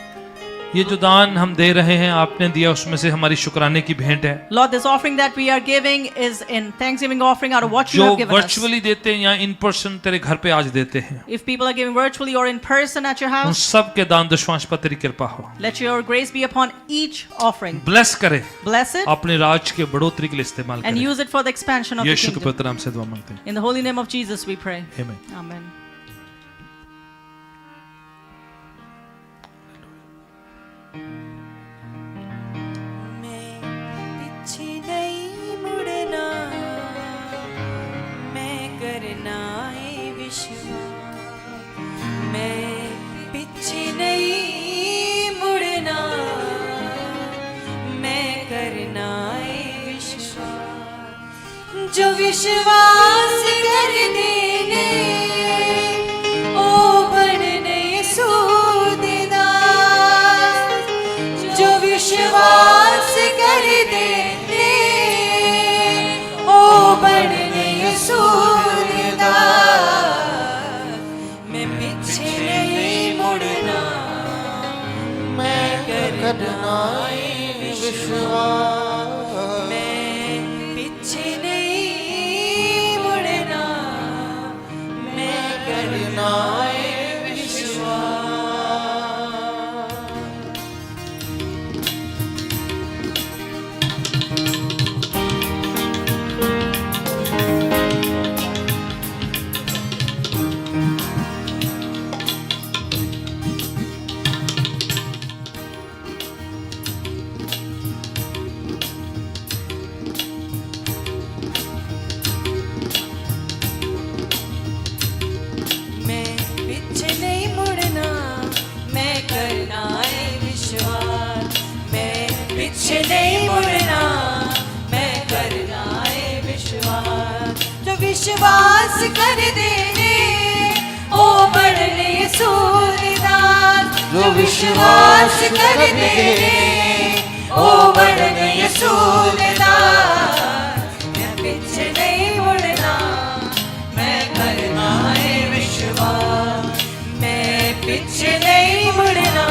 ये जो दान हम दे रहे हैं आपने दिया उसमें से हमारी शुक्राने की भेंट है। Lord, this offering that we are giving is in thanksgiving offering out of what you जो have given us. वर्चुअली देते हैं या इन पर्सन तेरे घर पे आज देते हैं, If people are giving virtually or in person at your उन house, सब के दान दशमांश पर तेरी कृपा हो। let your grace be upon each offering. Bless करे, Bless it अपने राज के बढ़ोतरी के लिए इस्तेमाल and करे। use it for the expansion of the यीशु के kingdom. पवित्र नाम से दुआ मांगते हैं, In the holy name of Jesus we pray. आमीन। Amen. पीछे नहीं मुड़ना, मैं करना है विश्वास। मैं पीछे नहीं मुड़ना, मैं करना है विश्वास। जो विश्वास कर देने ओ बनने सूदेदार, जो विश्वास कर देने ओ बनने सूदेदार। मैं पीछे नहीं मुड़ना, मैं करना है विश्वास। मैं पीछे नहीं मुड़ना, मैं करना है विश्वास। मैं पीछे नहीं मुड़ना, मैं करना है विश्वास। मैं पीछे नहीं मुड़ना, मैं करना है विश्वास। जो विश्वास कर देने ओ बढ़ने सूरदार, जो विश्वास कर देने ओ बढ़ने सूरदार। मैं पीछे नहीं मुड़ना, मैं करना है विश्वास। मैं पीछे नहीं मुड़ना,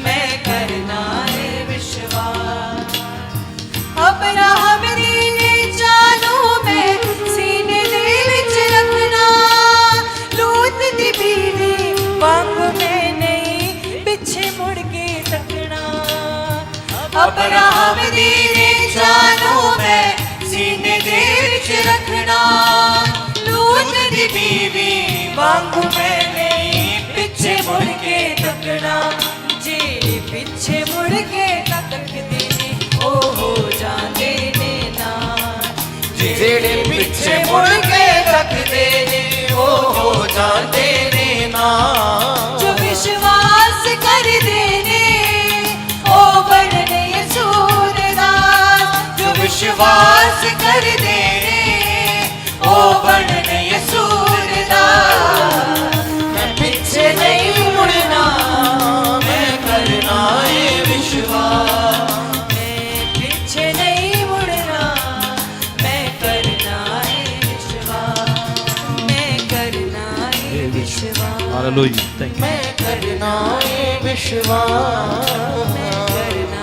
मैं करना है विश्वास। अपना हम दीने चालू में सीने दे विच रखना, लूत दी बीवी वांग मैं नहीं पीछे मुड़ के तकना अब्राहम दी रीझां नूं मैं सीने दे विच रखना लूत दी बीवी वांग मैं नहीं पीछे मुड़ के तकना जेड़े पीछे मुड़ के तकदे ने ओ हो जांदे ने नाल जेड़े पीछे मुड़ के तकदे ने ओ हो जांदे ने ना जो विश्वास कर देने ओ बनने यसूर दा जो विश्वास कर देने ओ बनने यसूर दा मैं पीछे नहीं मुड़ना मैं करना है विश्वास मैं पीछे नहीं मुड़ना मैं करना है विश्वास मैं करना है विश्वास हालेलुया थैंक यू मैं करना है विश्वास मैं करना